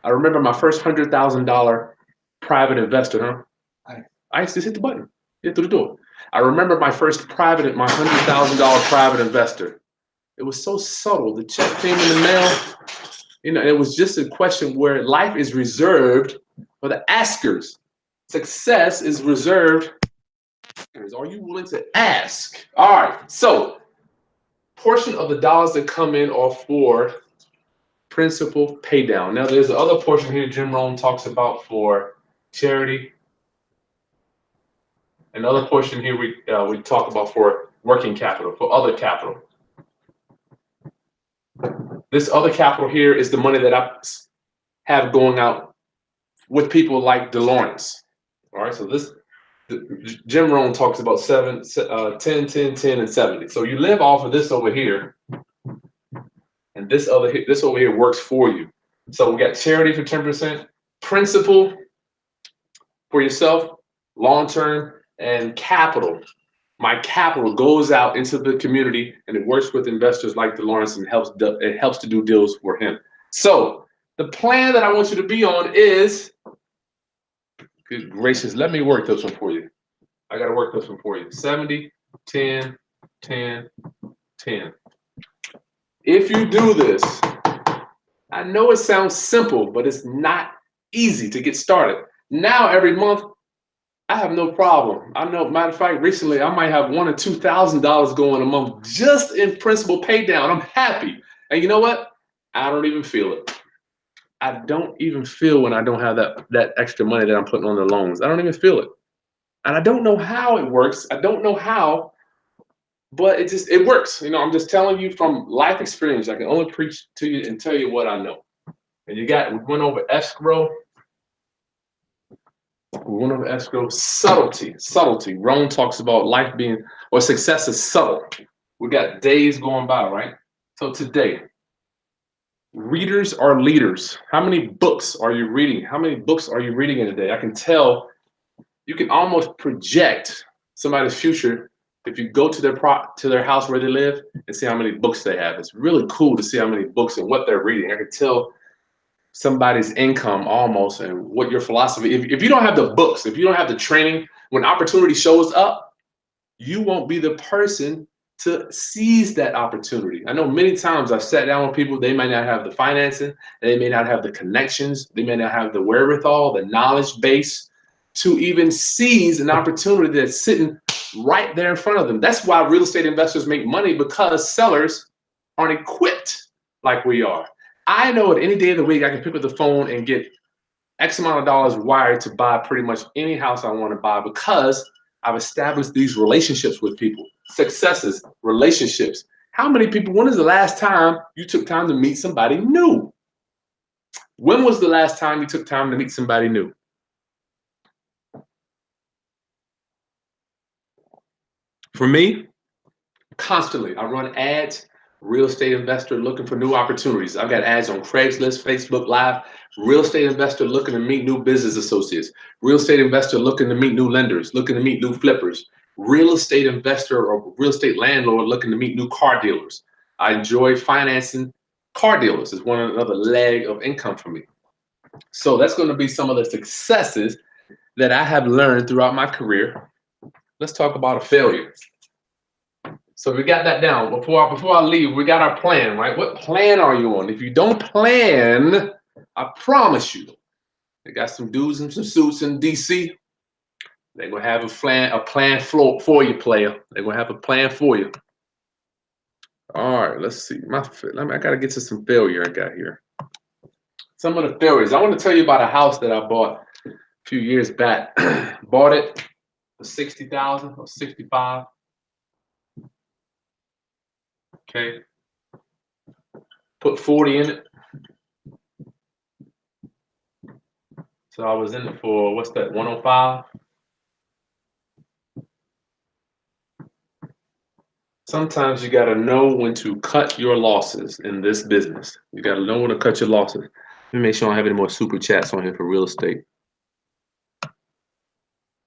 I remember my first $100,000 private investor, huh? ICE, just hit the button. Get through the door. I remember my first private, my $100,000 private investor. It was so subtle. The check came in the mail. You know, it was just a question where life is reserved for the askers. Success is reserved. Are you willing to ask? All right. So, portion of the dollars that come in are for principal pay down. Now, there's the other portion here Jim Rohn talks about for charity. Another portion here we talk about for working capital, for other capital. This other capital here is the money that I have going out with people like Delawrence. All right, so this Jim Rohn talks about 10, 10, 10, and 70. So you live off of this over here, and this over here works for you. So we got charity for 10%, principal for yourself, long term, and capital. My capital goes out into the community, and it works with investors like Delawrence, and it helps to do deals for him. So the plan that I want you to be on is, good gracious, let me work this one for you. I got to work this one for you. 70, 10, 10, 10. If you do this, I know it sounds simple, but it's not easy to get started. Now every month, I have no problem. I know, matter of fact, recently I might have $1,000 or $2,000 going a month just in principal pay down. I'm happy. And you know what? I don't even feel it. I don't even feel when I don't have that extra money that I'm putting on the loans. I don't even feel it. And I don't know how it works. I don't know how, but it works. You know, I'm just telling you from life experience. I can only preach to you and tell you what I know. And we went over escrow. We went over escrow. Subtlety. Rohn talks about life being, or success is subtle. We got days going by, right? So today, readers are leaders. How many books are you reading? How many books are you reading in a day? I can tell, you can almost project somebody's future if you go to their house where they live and see how many books they have. It's really cool to see how many books and what they're reading. I can tell somebody's income almost and what your philosophy. If you don't have the books, if you don't have the training, when opportunity shows up, you won't be the person to seize that opportunity. I know many times I've sat down with people, they may not have the financing, they may not have the connections, they may not have the wherewithal, the knowledge base to even seize an opportunity that's sitting right there in front of them. That's why real estate investors make money, because sellers aren't equipped like we are. I know at any day of the week I can pick up the phone and get X amount of dollars wired to buy pretty much any house I want to buy, because I've established these relationships with people. Successes, relationships. How many people, when is the last time you took time to meet somebody new? When was the last time you took time to meet somebody new? For me, constantly. I run ads, real estate investor looking for new opportunities. I've got ads on Craigslist, Facebook Live, real estate investor looking to meet new business associates, real estate investor looking to meet new lenders, looking to meet new flippers, real estate investor or real estate landlord looking to meet new car dealers. I enjoy financing car dealers. It's another leg of income for me. So that's going to be some of the successes that I have learned throughout my career. Let's talk about a failure. So we got that down. Before I leave, we got our plan, right? What plan are you on? If you don't plan, I promise you, they got some dudes in some suits in DC. They're gonna have a plan for you, player. They're gonna have a plan for you. All right, let's see. I gotta get to some failure I got here. Some of the failures. I want to tell you about a house that I bought a few years back. Bought it for $60,000 or $65,000. Okay. Put 40 in it. So I was in it for, what's that, 105? Sometimes you got to know when to cut your losses in this business. You got to know when to cut your losses. Let me make sure I don't have any more super chats on here for real estate.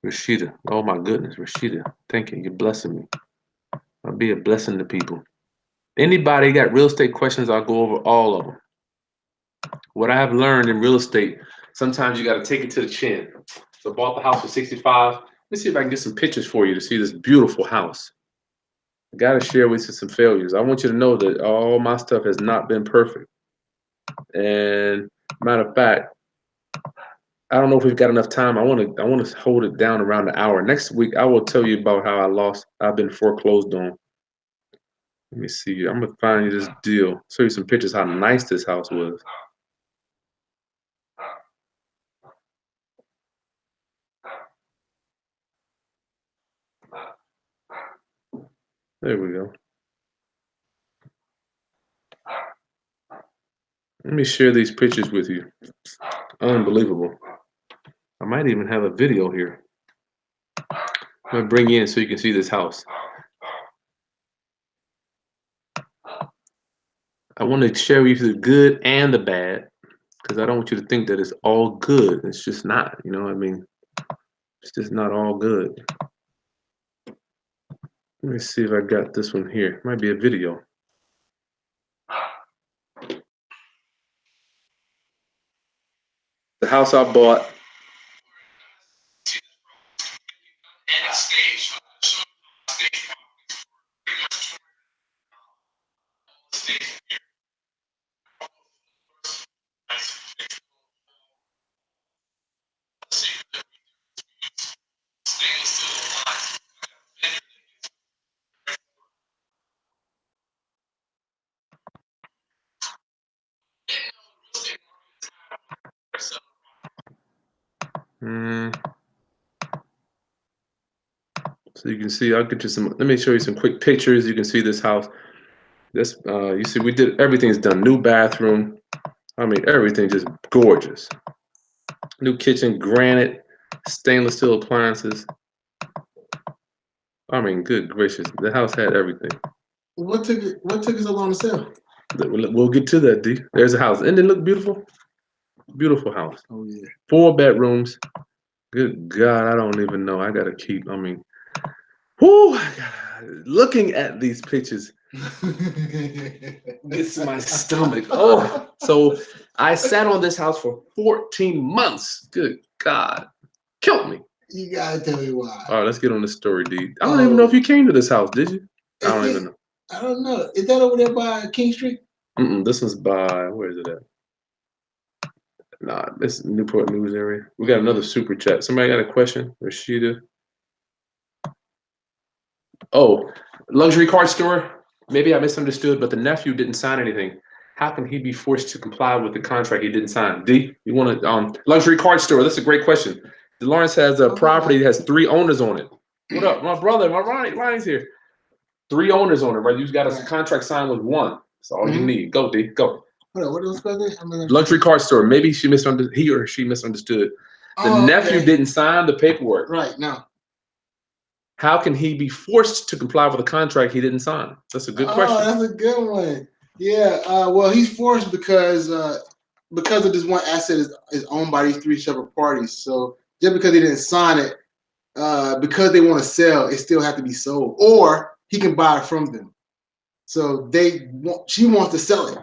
Rashida, oh my goodness, Rashida, thank you. You're blessing me. I'll be a blessing to people. Anybody got real estate questions, I'll go over all of them. What I have learned in real estate Sometimes you got to take it to the chin. So bought the house for 65. Let me see if I can get some pictures for you to see this beautiful house. I got to share with you some failures. I want you to know that all my stuff has not been perfect. And matter of fact, I don't know if we've got enough time. I want to hold it down around an hour. Next week, I will tell you about how I've been foreclosed on. Let me see. I'm gonna find you this deal. Show you some pictures how nice this house was. There we go. Let me share these pictures with you. Unbelievable. I might even have a video here. I'm gonna bring you in so you can see this house. I want to share with you the good and the bad, because I don't want you to think that it's all good. It's just not, you know what I mean? It's just not all good. Let me see if I got this one here. Might be a video. The house I bought. So you can see, I'll get you some, let me show you some quick pictures. You can see this house. This, you see, we did, everything's done. New bathroom. I mean, everything just gorgeous. New kitchen, granite, stainless steel appliances. I mean, good gracious, the house had everything. What took it so long to sell? We'll get to that, D. There's a house. Didn't it look beautiful? Beautiful house. Oh, yeah. 4 bedrooms. Good God, I don't even know. I gotta keep, I mean, whoo, looking at these pictures gets my stomach. Oh, so I sat on this house for 14 months. Good God, killed me. You gotta tell me why. All right, let's get on the story, D. I don't even know if you came to this house, did you? I don't even know. I don't know. Is that over there by King Street? This one's by, where is it at? Nah, this is Newport News area. We got another super chat. Somebody got a question? Rashida. Oh, luxury car store. Maybe I misunderstood, but the nephew didn't sign anything. How can he be forced to comply with the contract he didn't sign? D, you want to luxury car store? That's a great question. Delawrence has a property that has 3 owners on it. What up, my brother? Ryan's here. 3 owners on it, right? You got a contract signed with 1. That's all you need. Go, D, go. What was that? Luxury car store. Maybe she misunderstood. He or she misunderstood. The nephew didn't sign the paperwork. Right now. How can he be forced to comply with a contract he didn't sign? That's a good question. Oh, that's a good one. Yeah. Well, he's forced because of this one asset is owned by these 3 separate parties. So just because he didn't sign it, because they want to sell, it still has to be sold, or he can buy it from them. So she wants to sell it,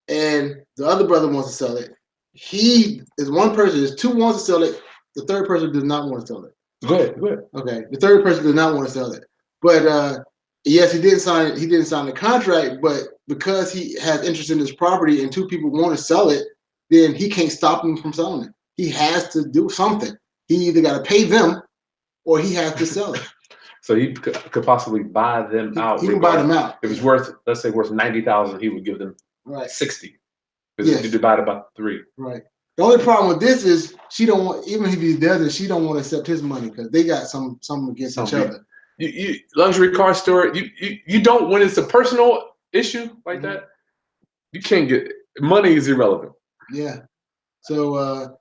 and the other brother wants to sell it. He is one person. There's 2 wants to sell it. The third person does not want to sell it. Go ahead. Okay. The third person does not want to sell it. But yes, he didn't sign it. He didn't sign the contract, but because he has interest in this property and 2 people want to sell it, then he can't stop him from selling it. He has to do something. He either got to pay them or he has to sell it. So he could possibly buy them out. He can buy them out. If it's worth, let's say, worth 90,000, he would give them 60. Because you divide it by 3. Right. The only problem with this is she don't want, even if he does it, she don't want to accept his money because they got something against each other. You luxury car store. You don't, when it's a personal issue like that. You can't get, money is irrelevant. Yeah. So,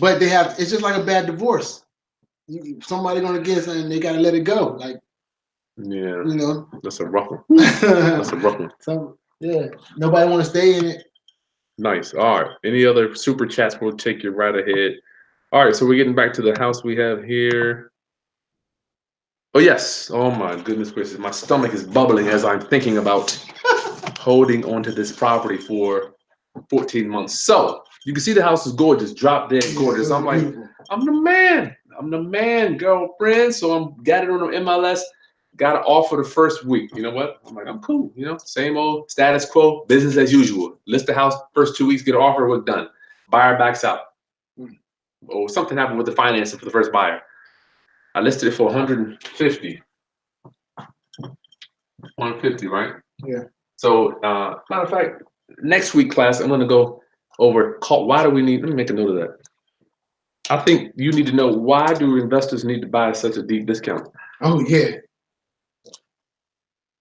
but it's just like a bad divorce. Somebody gonna get something, they gotta let it go. Like, yeah, you know, that's a rough one. That's a rough one. So yeah, nobody want to stay in it. Nice. All right. Any other super chats? We'll take you right ahead. All right. So we're getting back to the house we have here. Oh yes. Oh my goodness gracious. My stomach is bubbling as I'm thinking about holding onto this property for 14 months. So You can see the house is gorgeous, drop dead gorgeous. I'm like, beautiful. I'm the man. I'm the man, girlfriend. So I'm got it on the MLS. Got an offer the first week. You know what? I'm like, I'm cool. You know, same old status quo, business as usual. List the house first 2 weeks, get an offer, we're done. Buyer backs out. Or something happened with the financing for the first buyer. I listed it for 150. 150, right? Yeah. So, matter of fact, next week class, I'm going to go over why do we need. Let me make a note of that. I think you need to know, why do investors need to buy at such a deep discount? Oh yeah.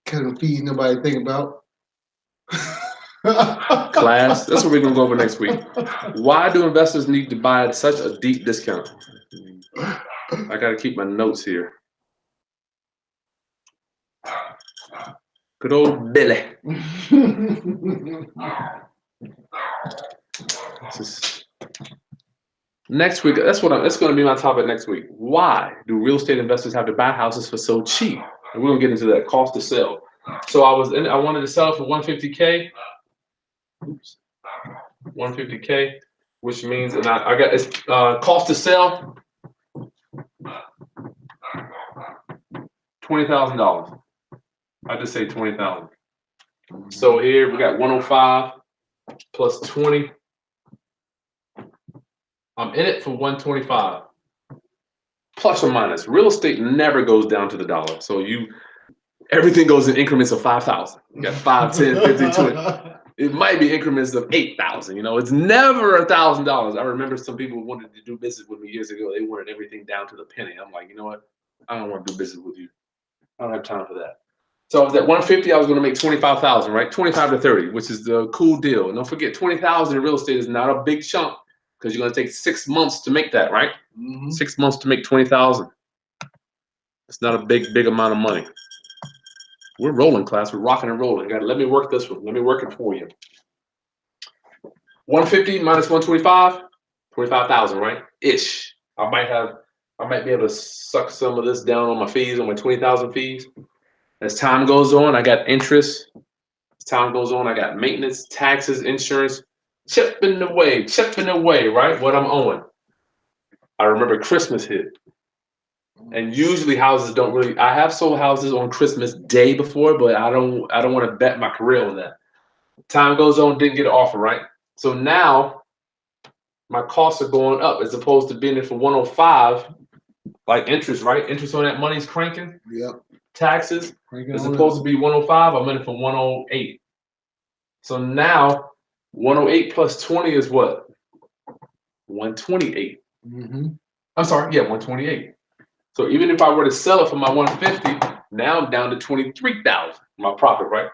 Kind of fees nobody think about. Class, that's what we're going to go over next week. Why do investors need to buy at such a deep discount? I got to keep my notes here. Good old Billy. Next week, that's going to be my topic next week. Why do real estate investors have to buy houses for so cheap? And we're going to get into that cost to sell. So I wanted to sell for 150K. Oops. 150K, which means, and I got it's cost to sell $20,000. I just say 20,000. So here we got 105 plus 20. I'm in it for 125. Plus or minus. Real estate never goes down to the dollar. So everything goes in increments of 5,000. You got 5, 10, 15, 20. It might be increments of 8,000. You know, it's never $1,000. I remember some people wanted to do business with me years ago. They wanted everything down to the penny. I'm like, you know what? I don't want to do business with you. I don't have time for that. So I was at 150. I was going to make 25,000, right? 25 to 30, which is the cool deal. And don't forget, 20,000 in real estate is not a big chunk, because you're going to take 6 months to make that, right? 6 months to make 20,000. It's not a big amount of money. We're rolling, class. We're rocking and rolling. Let me work this one. Let me work it for you. 150 minus 125, 25,000, right? Ish. I might be able to suck some of this down on my fees, on my 20,000 fees. As time goes on, I got interest. As time goes on, I got maintenance, taxes, insurance, chipping away, right? What I'm owing. I remember Christmas hit. And usually houses don't really, I have sold houses on Christmas Day before, but I don't want to bet my career on that. Time goes on, didn't get an offer, right? So now my costs are going up, as opposed to being in for 105, like interest, right? Interest on that money's cranking. Yep. Taxes, as opposed to be 105, I'm in it for 108. So now 108 plus 20 is what? 128. I'm sorry, yeah, 128. So even if I were to sell it for my 150, now I'm down to 23,000. My profit, right?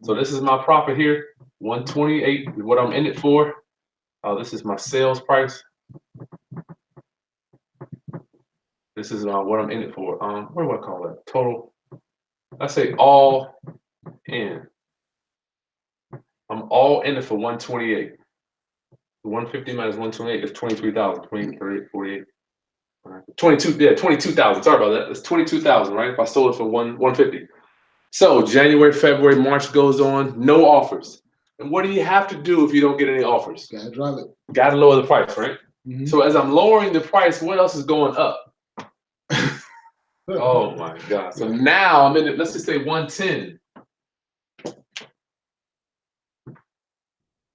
So this is my profit here. 128 is what I'm in it for. This is my sales price. This is what I'm in it for. What do I call that? Total. I say all in. I'm all in it for 128. 150 minus 128 is 23,000. 20, 38, 48. 22, yeah, 22,000. Sorry about that. It's 22,000, right? If I sold it for 150. So January, February, March goes on, no offers. And what do you have to do if you don't get any offers? Gotta drop it. Gotta lower the price, right? So as I'm lowering the price, what else is going up? Oh my God. So now I'm in it, let's just say 110.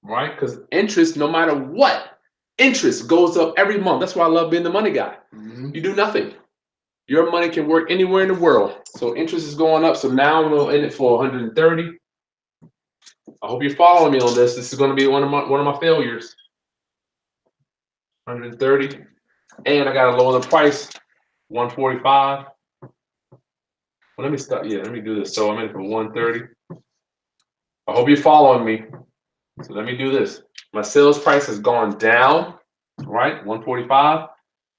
Right? Because interest, no matter what, interest goes up every month. That's why I love being the money guy. You do nothing. Your money can work anywhere in the world. So interest is going up. So now I'm in it for 130. I hope you're following me on this. This is going to be one of my failures. 130. And I got to lower the price. 145. Well, let me stop. Yeah, let me do this. So I'm in it for 130. I hope you're following me. So let me do this. My sales price has gone down, right? 145.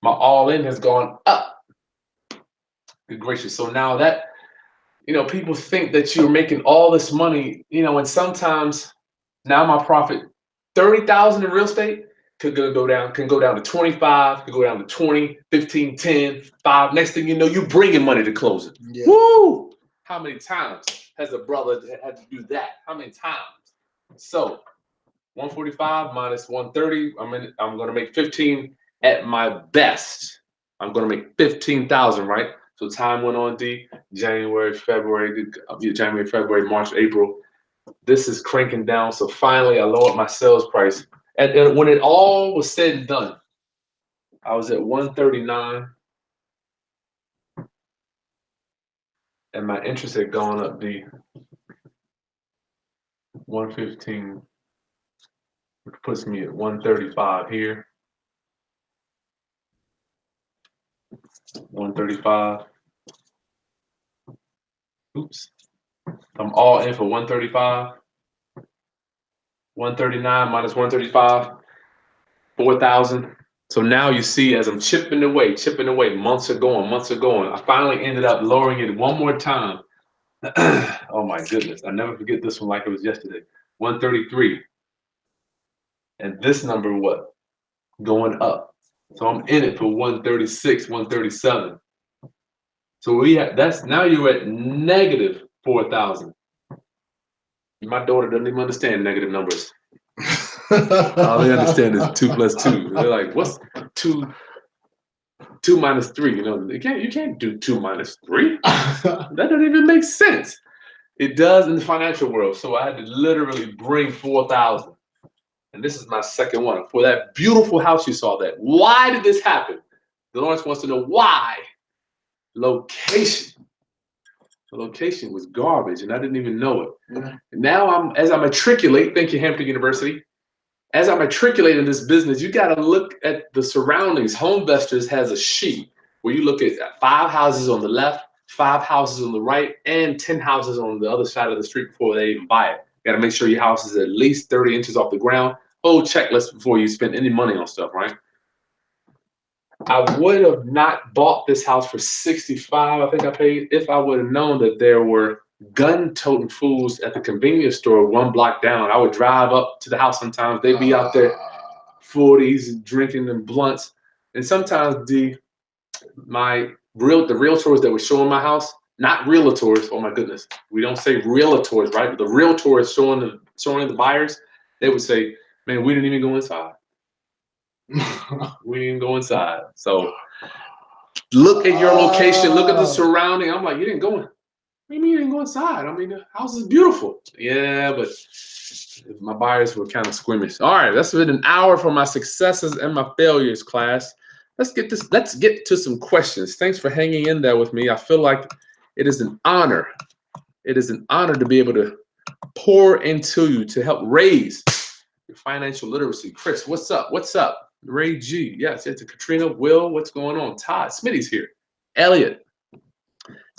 My all-in has gone up. Good gracious. So now that, people think that you're making all this money, and sometimes now my profit, 30,000 in real estate can go down to 25, could go down to 20, 15, 10, 5. Next thing you know, you're bringing money to close it. Yeah. Woo! How many times has a brother had to do that? How many times? So 145 minus 130. I'm gonna make 15 at my best. I'm gonna make 15,000, right? So time went on, D. January, February, March, April. This is cranking down. So finally, I lowered my sales price. And when it all was said and done, I was at 139, and my interest had gone up, D. 115, which puts me at 135 here. 135. Oops. I'm all in for 135. 139 minus 135, 4,000. So now you see, as I'm chipping away, months are going. I finally ended up lowering it one more time. Oh my goodness, I never forget this one like it was yesterday. 133. And this number, what? Going up. So I'm in it for 136, 137. So that's now you're at negative 4,000. My daughter doesn't even understand negative numbers. All they understand is 2 plus 2. They're like, what's 2 minus 3? You know, you can't do 2 minus 3. That doesn't even make sense. It does in the financial world. So I had to literally bring 4,000. And this is my second one for that beautiful house you saw that. Why did this happen? Delawrence wants to know why. Location. The location was garbage, and I didn't even know it. Yeah. Now as I matriculate, thank you, Hampton University. As I matriculate in this business, you got to look at the surroundings. Homevestors has a sheet where you look at 5 houses on the left, 5 houses on the right, and 10 houses on the other side of the street before they even buy it. You got to make sure your house is at least 30 inches off the ground. Whole checklist before you spend any money on stuff, right? I would have not bought this house for 65, I think I paid, if I would have known that there were gun-toting fools at the convenience store 1 block down. I would drive up to the house sometimes. They'd be out there 40s and drinking them blunts. And sometimes the realtors that were showing my house, not realtors, oh my goodness, we don't say realtors, right? But the realtors showing the buyers, they would say, man, we didn't even go inside. We didn't go inside. So look at your location, look at the surrounding. I'm like, you didn't go in. What do you mean you didn't go inside? I mean, the house is beautiful. Yeah, but my buyers were kind of squeamish. All right, that's been an hour for my successes and my failures, class. Let's get to some questions. Thanks for hanging in there with me. I feel like it is an honor. It is an honor to be able to pour into you to help raise your financial literacy. Chris, what's up? What's up? Ray G. Yes, it's Katrina. Will, what's going on? Todd, Smitty's here. Elliot.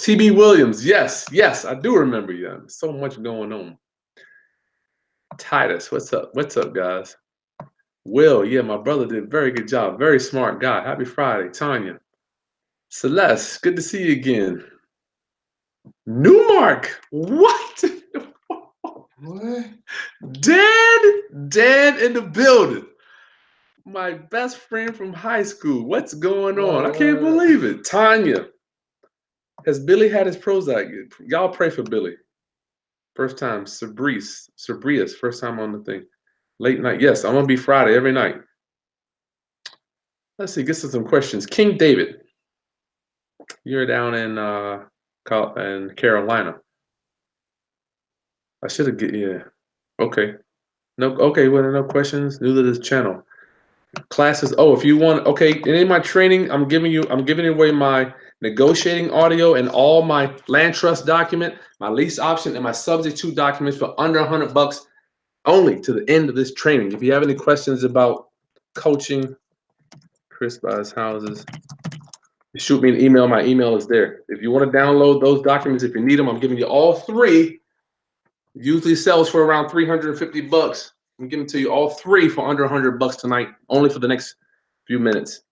TB Williams. Yes, I do remember you. There's so much going on. Titus, what's up? What's up, guys? Will, yeah, my brother did a very good job. Very smart guy. Happy Friday. Tanya. Celeste, good to see you again. Newmark. What? What? Dead in the building. My best friend from high school. What's going on? I can't believe it. Tanya. Has Billy had his Prozac? Y'all pray for Billy. First time. Sabrius, first time on the thing. Late night. Yes, I'm going to be Friday every night. Let's see, get to some questions. King David. You're down in Carolina. I should have yeah. Okay. No questions. New to this channel. Classes. Oh, if you want, okay, in my training, I'm giving away my negotiating audio and all my land trust document, my lease option, and my subject to documents for under $100 only to the end of this training. If you have any questions about coaching, Chris buys houses, shoot me an email. My email is there. If you want to download those documents, if you need them, I'm giving you all 3. Usually sells for around $350. I'm giving to you all 3 for under $100 tonight, only for the next few minutes.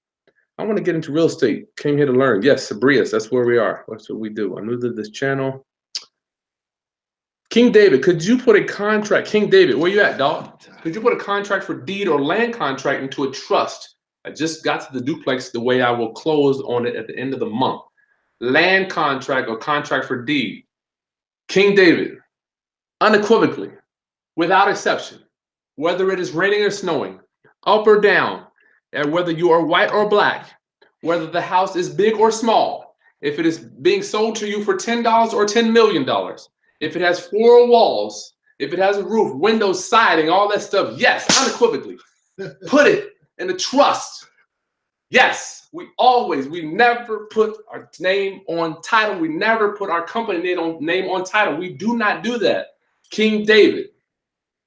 I want to get into real estate. Came here to learn. Yes, Sabrius, that's where we are. That's what we do. I'm new to this channel. King David, could you put a contract? King David, where you at, dog? Could you put a contract for deed or land contract into a trust? I just got to the duplex the way I will close on it at the end of the month. Land contract or contract for deed. King David, unequivocally, without exception, whether it is raining or snowing, up or down, and whether you are white or black, whether the house is big or small, if it is being sold to you for $10 or $10 million, if it has 4 walls, if it has a roof, windows, siding, all that stuff, yes, unequivocally, put it in the trust. Yes, we never put our name on title. We never put our company name on title. We do not do that. King David.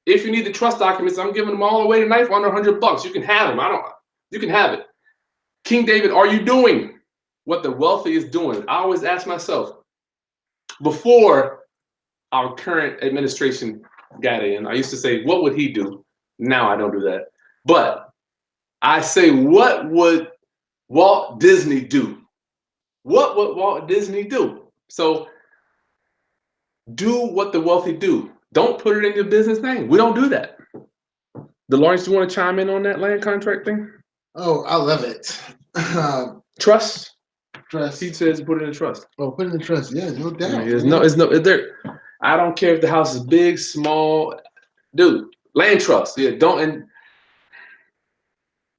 If you need the trust documents, I'm giving them all away tonight for under $100. You can have them. You can have it. King David, are you doing what the wealthy is doing? I always ask myself, before our current administration got in, I used to say, what would he do? Now I don't do that. But I say, what would Walt Disney do? What would Walt Disney do? So do what the wealthy do. Don't put it in your business name. We don't do that. Delawrence, you want to chime in on that land contract thing? Oh, I love it. Trust. Trust. He says put it in trust. Oh, put it in trust. Yeah, no doubt. I don't care if the house is big, small, dude. Land trust. Yeah, don't. And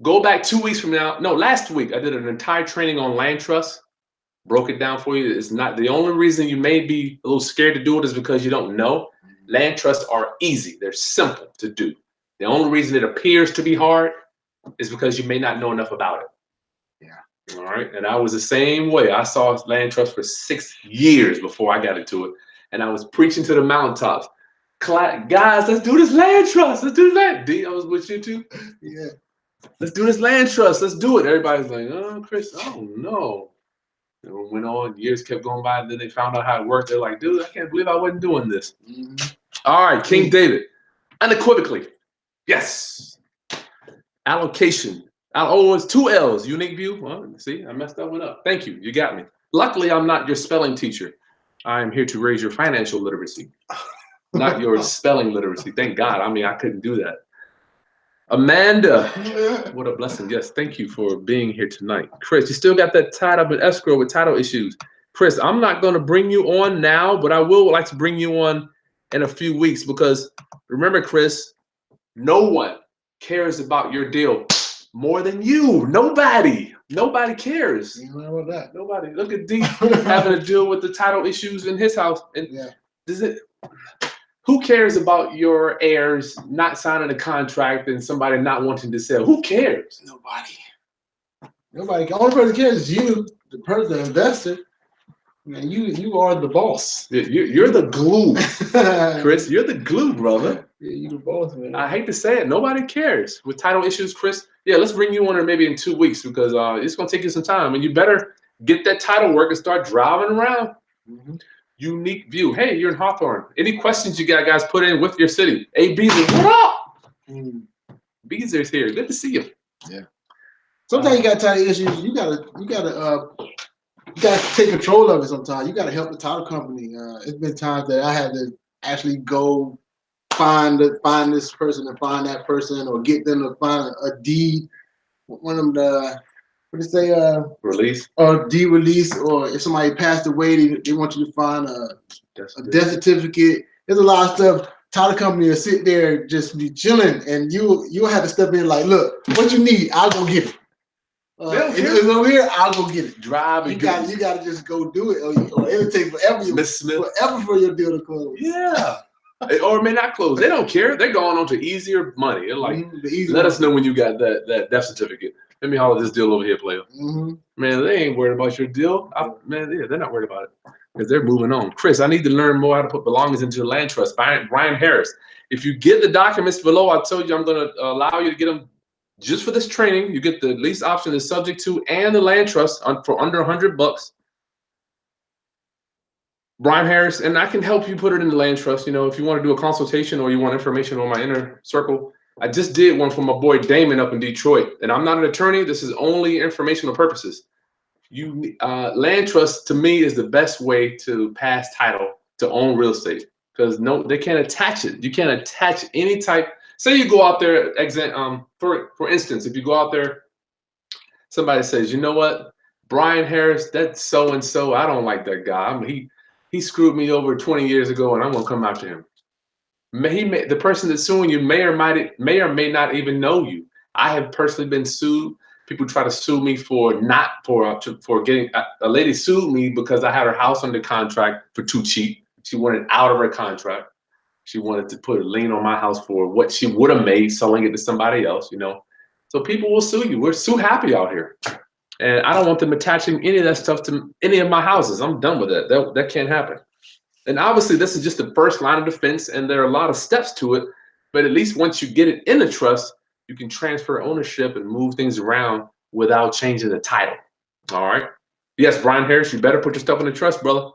go back 2 weeks from now. No, last week I did an entire training on land trust. Broke it down for you. It's not the only reason you may be a little scared to do it is because you don't know. Land trusts are easy. They're simple to do. The only reason it appears to be hard is because you may not know enough about it. Yeah. All right. And I was the same way. I saw land trust for 6 years before I got into it. And I was preaching to the mountaintops. Guys, let's do this land trust. Let's do that. D, I was with you too. Yeah. Let's do this land trust. Let's do it. Everybody's like, oh, Chris, I don't know. And it went on, years kept going by, and then they found out how it worked. They're like, dude, I can't believe I wasn't doing this. Mm-hmm. All right, King David, unequivocally, yes. Allocation. Oh, it's 2 L's. Unique view. Well, see, I messed that one up. Thank you. You got me. Luckily, I'm not your spelling teacher. I am here to raise your financial literacy, not your spelling literacy. Thank God. I mean, I couldn't do that. Amanda, what a blessing. Yes, thank you for being here tonight. Chris, you still got that tied up in escrow with title issues. Chris, I'm not going to bring you on now, but I will like to bring you on in a few weeks because remember, Chris, no one cares about your deal more than you. Nobody cares. You know about that. Nobody. Look at D having to deal with the title issues in his house. And yeah. Who cares about your heirs not signing a contract and somebody not wanting to sell? Who cares? Nobody. The only person cares is you, the person, the investor. Man, you are the boss. You're the glue, Chris. You're the glue, brother. Yeah, you're the boss, man. I hate to say it. Nobody cares with title issues, Chris. Yeah, let's bring you on maybe in 2 weeks because it's going to take you some time. And you better get that title work and start driving around. Mm-hmm. Unique view. Hey, you're in Hawthorne. Any questions you got, guys, put in with your city. Hey, Beezer, what up? Beezer's here. Good to see you. Yeah. Sometimes you got title issues. You gotta take control of it. Sometimes you gotta help the title company. It's been times that I had to actually go find this person and find that person, or get them to find a deed. One of them. What do they say? Release or de-release, or if somebody passed away, they want you to find a death certificate. There's a lot of stuff. Title company will sit there just be chilling, and you'll have to step in like, look, what you need, I'll go get it. If it's over here, I'll go get it. Drive. You got to just go do it, or it'll take forever. Miss Smith, forever for your deal to close. Yeah. Or it may not close. They don't care. They're going on to easier money. They're like, let us know when you got that death certificate. Let me holler this deal over here, player. Mm-hmm. Man, they ain't worried about your deal. They're not worried about it because they're moving on. Chris, I need to learn more how to put belongings into the land trust. Brian Harris. If you get the documents below, I told you I'm going to allow you to get them just for this training. You get the lease option, the subject to, and the land trust for under $100. Brian Harris, and I can help you put it in the land trust. You know, if you want to do a consultation or you want information on my inner circle. I just did one for my boy Damon up in Detroit, and I'm not an attorney. This is only informational purposes. Land trust to me is the best way to pass title to own real estate because they can't attach it. You can't attach any type. Say you go out there, for instance, if you go out there, somebody says, you know what, Brian Harris, that's so and so. I don't like that guy. I mean, he screwed me over 20 years ago, and I'm gonna come after him. The person that's suing you may or may not even know you. I have personally been sued. People try to sue me for getting a lady sued me because I had her house under contract for too cheap. She wanted out of her contract. She wanted to put a lien on my house for what she would have made selling it to somebody else, you know. So people will sue you. We're sue happy out here. And I don't want them attaching any of that stuff to any of my houses. I'm done with that. That can't happen. And obviously, this is just the first line of defense, and there are a lot of steps to it. But at least once you get it in a trust, you can transfer ownership and move things around without changing the title. All right. Yes, Brian Harris, you better put your stuff in the trust, brother.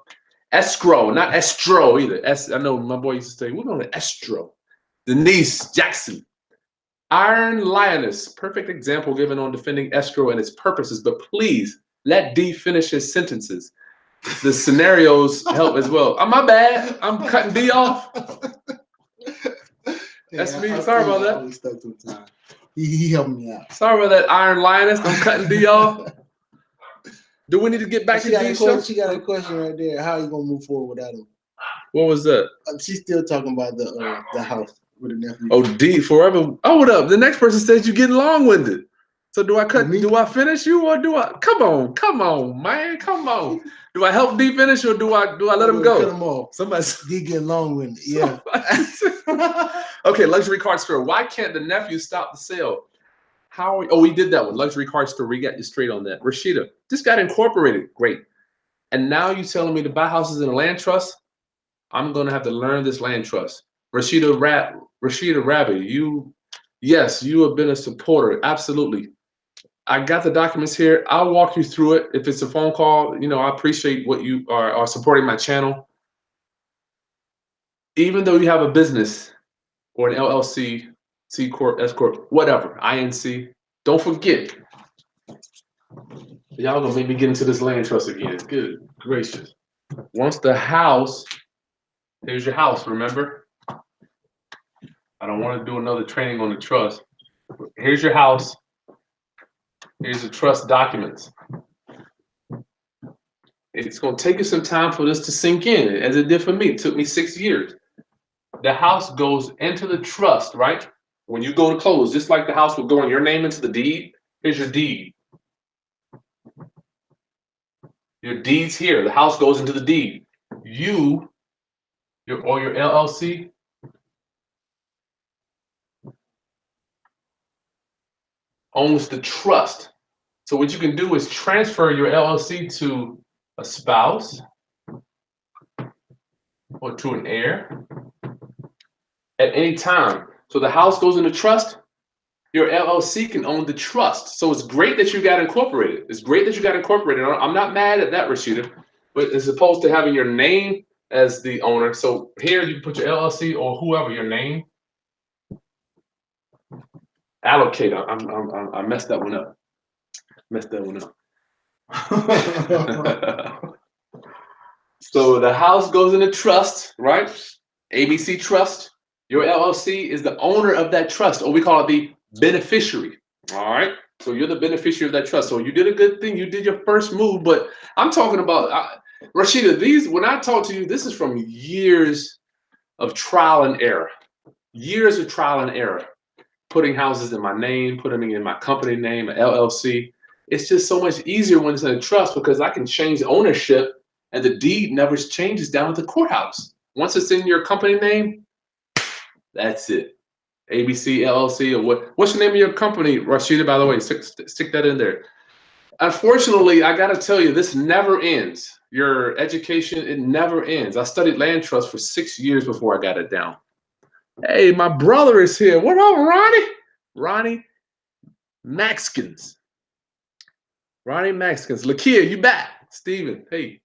Escrow, not estro either. I know my boy used to say, we're going to estro. Denise Jackson. Iron Lioness, perfect example given on defending escrow and its purposes, but please let D finish his sentences. The scenarios help as well. Oh, my bad. I'm cutting D off. That's me. Sorry about that. I stuck to the time. He helped me out. Sorry about that, Iron Lioness. I'm cutting D off. Do we need to get back to D show? She got a question right there. How are you gonna move forward without him? What was that? She's still talking about the house with the nephew. Oh, D forever. Oh, what up? The next person says you getting long-winded. So do I cut? Do I finish you or do I? Come on, man. Come on. Do I help D finish or do I let him go? Cut him off. Somebody D get long-winded. Yeah. Okay, luxury card store. Why can't the nephew stop the sale? We did that one. Luxury card store. We got you straight on that. Rashida, this got incorporated. Great. And now you telling me to buy houses in a land trust? I'm gonna have to learn this land trust. Rashida Rabi, you have been a supporter. Absolutely. I got the documents here. I'll walk you through it. If it's a phone call, I appreciate what you are supporting my channel. Even though you have a business or an LLC, C Corp, S Corp, whatever, INC, don't forget. Y'all gonna make me get into this land trust again. Good gracious. Once the house, here's your house, remember? I don't want to do another training on the trust. Here's your house. Here's the trust documents. It's going to take you some time for this to sink in, as it did for me. It took me 6 years. The house goes into the trust, right? When you go to close, just like the house would go in your name into the deed, here's your deed. Your deed's here. The house goes into the deed. Your LLC, owns the trust. So what you can do is transfer your LLC to a spouse or to an heir at any time. So the house goes into trust, your LLC can own the trust. So it's great that you got incorporated. I'm not mad at that, Rashida, but as opposed to having your name as the owner. So here you put your LLC or whoever, your name. Allocate. I messed that one up. So the house goes into trust, right? ABC Trust. Your LLC is the owner of that trust, or we call it the beneficiary. All right. So you're the beneficiary of that trust. So you did a good thing. You did your first move, but I'm talking about Rashida. When I talk to you, this is from years of trial and error. Putting houses in my name, putting them in my company name, an LLC. It's just so much easier when it's in a trust because I can change ownership and the deed never changes down at the courthouse. Once it's in your company name, that's it. ABC, LLC, or what's the name of your company, Rashida, by the way? Stick that in there. Unfortunately, I got to tell you, this never ends. Your education, it never ends. I studied land trust for 6 years before I got it down. Hey, my brother is here. What up, Ronnie? Ronnie Maxkins. Lakia, you back. Steven, hey.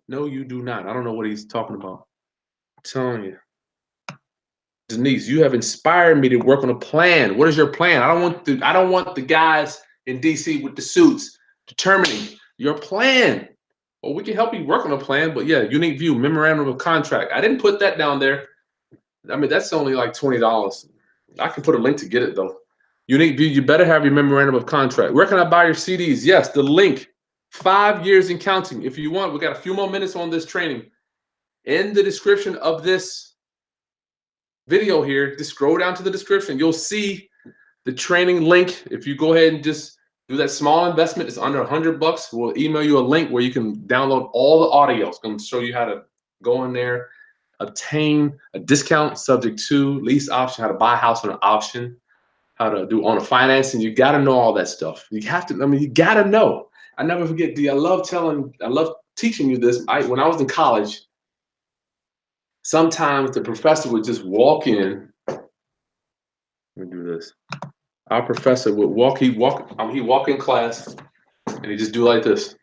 No, you do not. I don't know what he's talking about. I'm telling you. Denise, you have inspired me to work on a plan. What is your plan? I don't want the guys in DC with the suits determining your plan. Well, we can help you work on a plan, but yeah, unique view, memorandum of contract. I didn't put that down there. I mean, that's only like $20. I can put a link to get it though. Unique view, you better have your memorandum of contract. Where can I buy your CDs? Yes, the link. 5 years and counting. If you want, we got a few more minutes on this training. In the description of this video here, just scroll down to the description. You'll see the training link. If you go ahead and just do that small investment, it's under $100. We'll email you a link where you can download all the audio. It's going to show you how to go in there, obtain a discount subject to lease option, how to buy a house on an option, how to do on a financing. You got to know all that stuff. You have to, I mean, you got to know. I never forget, D, I love teaching you this. When I was in college, sometimes the professor would just walk in. Let me do this. Our professor would he'd walk in class and he'd just do like this.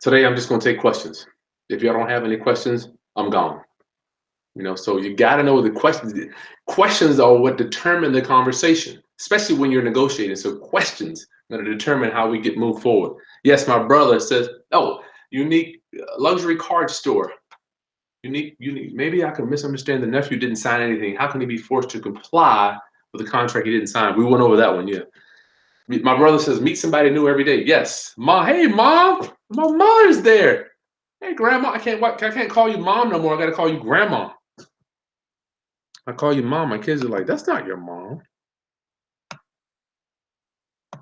Today, I'm just going to take questions. If y'all don't have any questions, I'm gone. You know, so you got to know the questions. Questions are what determine the conversation, especially when you're negotiating. So questions are going to determine how we get moved forward. Yes, my brother says, oh, unique luxury card store. Unique. Maybe I could misunderstand. The nephew didn't sign anything. How can he be forced to comply with the contract he didn't sign? We went over that one, yeah. My brother says, meet somebody new every day. Yes. Mom, hey, Mom, my mother's there. Hey, Grandma, I can't call you Mom no more. I got to call you Grandma. I call you Mom. My kids are like, that's not your mom.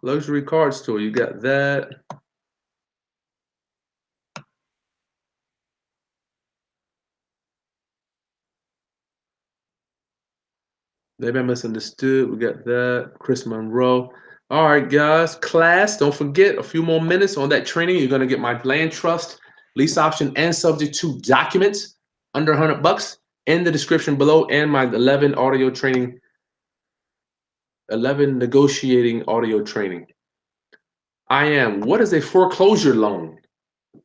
Luxury card store. You got that. Maybe I misunderstood. We got that. Chris Monroe. All right, guys. Class, don't forget a few more minutes on that training. You're going to get my land trust, lease option, and subject to documents under $100 in the description below, and my 11 negotiating audio training. What is a foreclosure loan?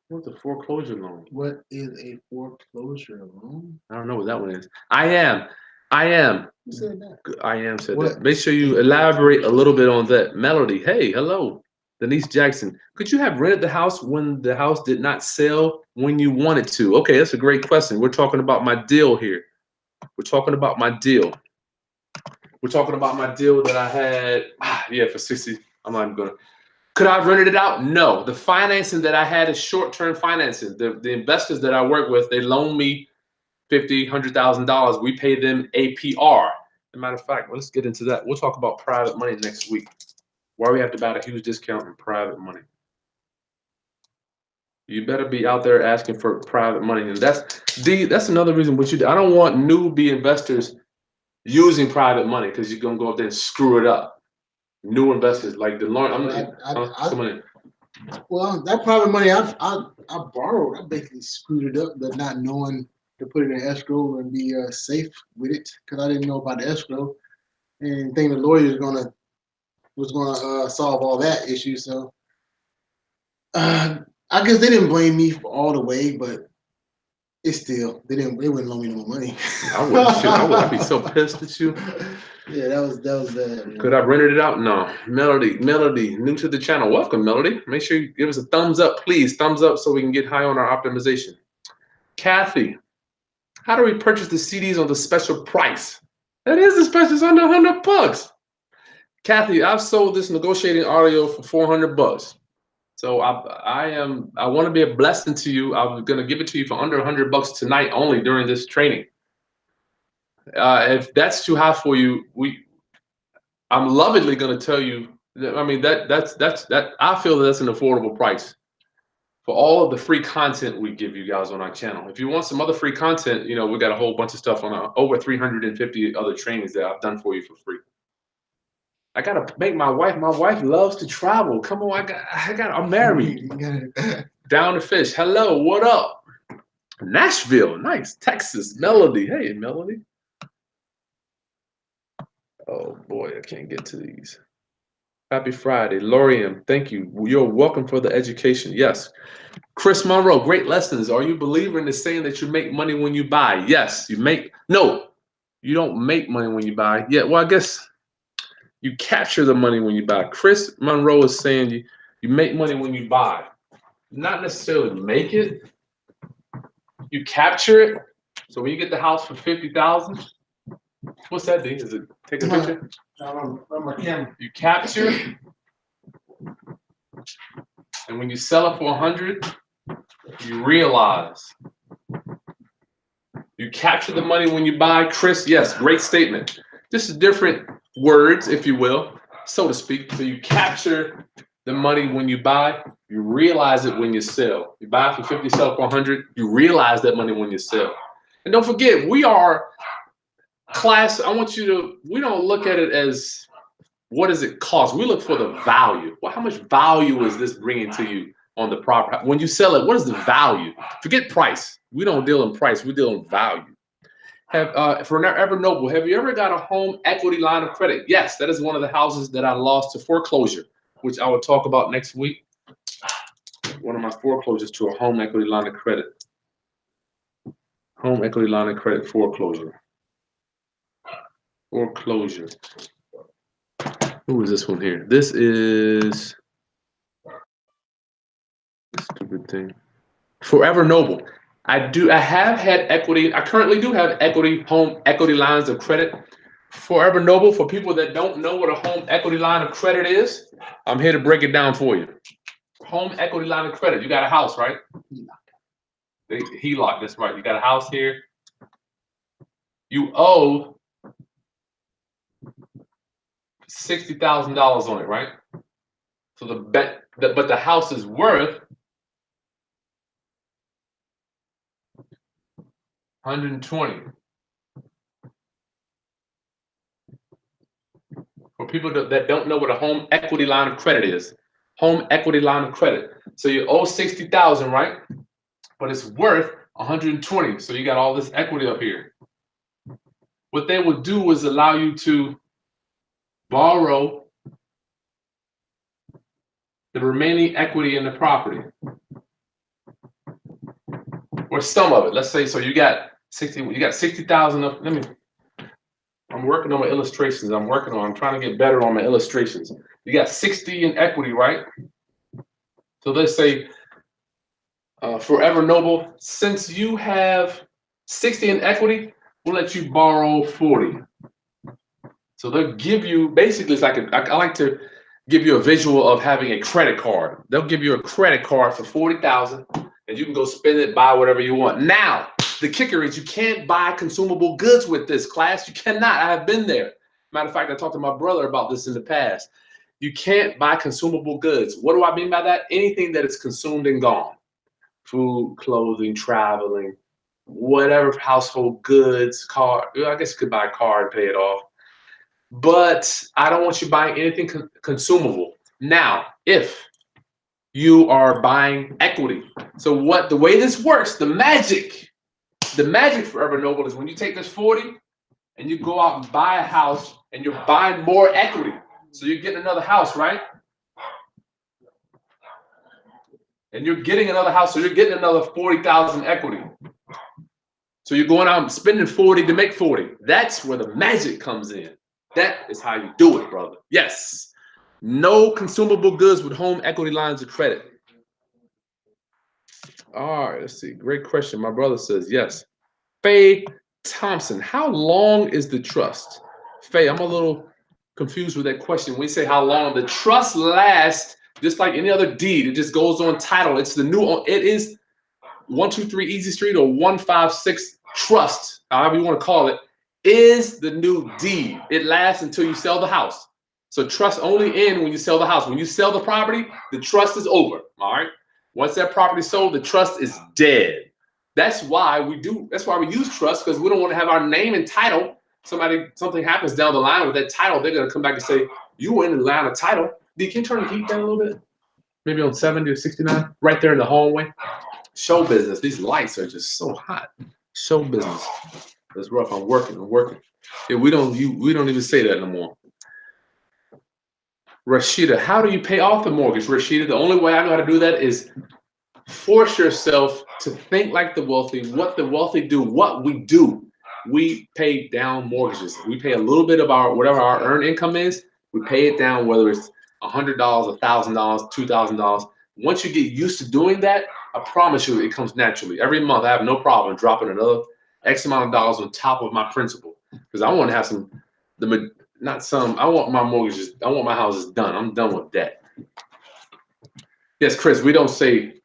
What's a foreclosure loan? What is a foreclosure loan? I don't know what that one is. I am. Who said that? I am said What that. Make sure you elaborate a little bit on that. Melody, hey, hello. Denise Jackson, could you have rented the house when the house did not sell when you wanted to? Okay, that's a great question. We're talking about my deal here. We're talking about my deal. We're talking about my deal that I had, for 60. I'm not gonna. Could I have rented it out? No. The financing that I had is short-term financing. The investors that I work with, they loan me $50,000, $100,000. We pay them APR. As a matter of fact, let's get into that. We'll talk about private money next week. Why we have to buy a huge discount in private money. You better be out there asking for private money. And that's another reason I don't want newbie investors using private money, because you're gonna go up there and screw it up. New investors like Delawrence. Well, that private money I borrowed, I basically screwed it up, but not knowing to put it in escrow and be safe with it, because I didn't know about the escrow and think the lawyer was gonna solve all that issue. So I guess they didn't blame me for all the way, but it's still they wouldn't loan me no more money. I wouldn't shoot. I'd be so pissed at you. Yeah, that was bad. Could I rented it out? No. Melody, new to the channel. Welcome, Melody. Make sure you give us a thumbs up, please. Thumbs up so we can get high on our optimization. Kathy, how do we purchase the CDs on the special price? That is the special. It's under $100. Kathy, I've sold this negotiating audio for $400. So I want to be a blessing to you. I'm gonna give it to you for under $100 tonight only during this training. If that's too high for you, I'm lovingly gonna tell you. I mean that I feel that's an affordable price for all of the free content we give you guys on our channel. If you want some other free content, we got a whole bunch of stuff on over 350 other trainings that I've done for you for free. I gotta make my wife loves to travel. Come on, I'm married. Down to fish. Hello, what up? Nashville, nice. Texas, Melody. Hey, Melody. Oh boy, I can't get to these. Happy Friday. Lorian, thank you. You're welcome for the education. Yes. Chris Monroe, great lessons. Are you a believer in the saying that you make money when you buy? Yes. No, you don't make money when you buy. Yeah, well, I guess you capture the money when you buy. Chris Monroe is saying you make money when you buy. Not necessarily make it. You capture it. So when you get the house for $50,000, what's that, D? Is it take a picture? On my camera. You capture it. And when you sell it for $100, you realize You capture the money when you buy. Chris, yes, great statement. This is different words, if you will, so to speak. So you capture the money when you buy. You realize it when you sell. You buy for 50, sell for 100. You realize that money when you sell. And don't forget, we are class. I want you to, we don't look at it as what does it cost. We look for the value. Well, how much value is this bringing to you on the property? When you sell it, what is the value? Forget price. We don't deal in price. We deal in value. For Ever Noble, have you ever got a home equity line of credit? Yes, that is one of the houses that I lost to foreclosure, which I will talk about next week. One of my foreclosures to a home equity line of credit. Home equity line of credit foreclosure. Foreclosure. Who is this one here? This is stupid thing. Forever Noble. I have had equity. I currently do have home equity lines of credit. Forever Noble, for people that don't know what a home equity line of credit is, I'm here to break it down for you. Home equity line of credit. You got a house, right? HELOC, that's right. You got a house here. You owe $60,000 on it, right? So but the house is worth 120. For people that don't know what a home equity line of credit is. Home equity line of credit. So you owe 60,000, right? But it's worth 120. So you got all this equity up here. What they would do is allow you to borrow the remaining equity in the property. Or some of it. Let's say so you got 60,000 of, I'm working on my illustrations. I'm trying to get better on my illustrations. You got 60 in equity, right? So let's say Forever Noble, since you have 60 in equity, we'll let you borrow 40. So they'll give you, basically, it's like I like to give you a visual of having a credit card. They'll give you a credit card for 40,000, and you can go spend it, buy whatever you want. Now, the kicker is you can't buy consumable goods with this, class. You cannot. I have been there. Matter of fact, I talked to my brother about this in the past. You can't buy consumable goods. What do I mean by that? Anything that is consumed and gone. Food, clothing, traveling, whatever household goods, car. I guess you could buy a car and pay it off. But I don't want you buying anything consumable. Now, if you are buying equity. So the way this works, the magic for Ever Noble is when you take this 40 and you go out and buy a house and you're buying more equity. So you're getting another house, right? And you're getting another house, so you're getting another 40,000 equity. So you're going out and spending 40 to make 40. That's where the magic comes in. That is how you do it, brother. Yes. No consumable goods with home equity lines of credit. All right, let's see. Great question. My brother says yes. Faye Thompson, how long is the trust? Faye, I'm a little confused with that question. When we say how long, the trust lasts just like any other deed. It just goes on title. It's it is 123 Easy Street or 156 Trust, however you want to call it, is the new deed. It lasts until you sell the house. So trust only end when you sell the house. When you sell the property, the trust is over. All right. Once that property is sold, the trust is dead. That's why we use trust, because we don't want to have our name and title. Something happens down the line with that title, they're gonna come back and say, you were in the line of title. Can you turn the heat down a little bit? Maybe on 70 or 69, right there in the hallway. Show business. These lights are just so hot. Show business. It's rough. I'm working. Yeah, we don't even say that no more. Rashida, how do you pay off the mortgage? Rashida, the only way I know how to do that is force yourself to think like the wealthy. What the wealthy do, what we do. We pay down mortgages. We pay a little bit of whatever our earned income is. We pay it down, whether it's $100, $1,000, $2,000. Once you get used to doing that, I promise you it comes naturally. Every month I have no problem dropping another X amount of dollars on top of my principal, because I want to have I want my mortgages, I want my houses done. I'm done with debt. Yes, Chris, we don't say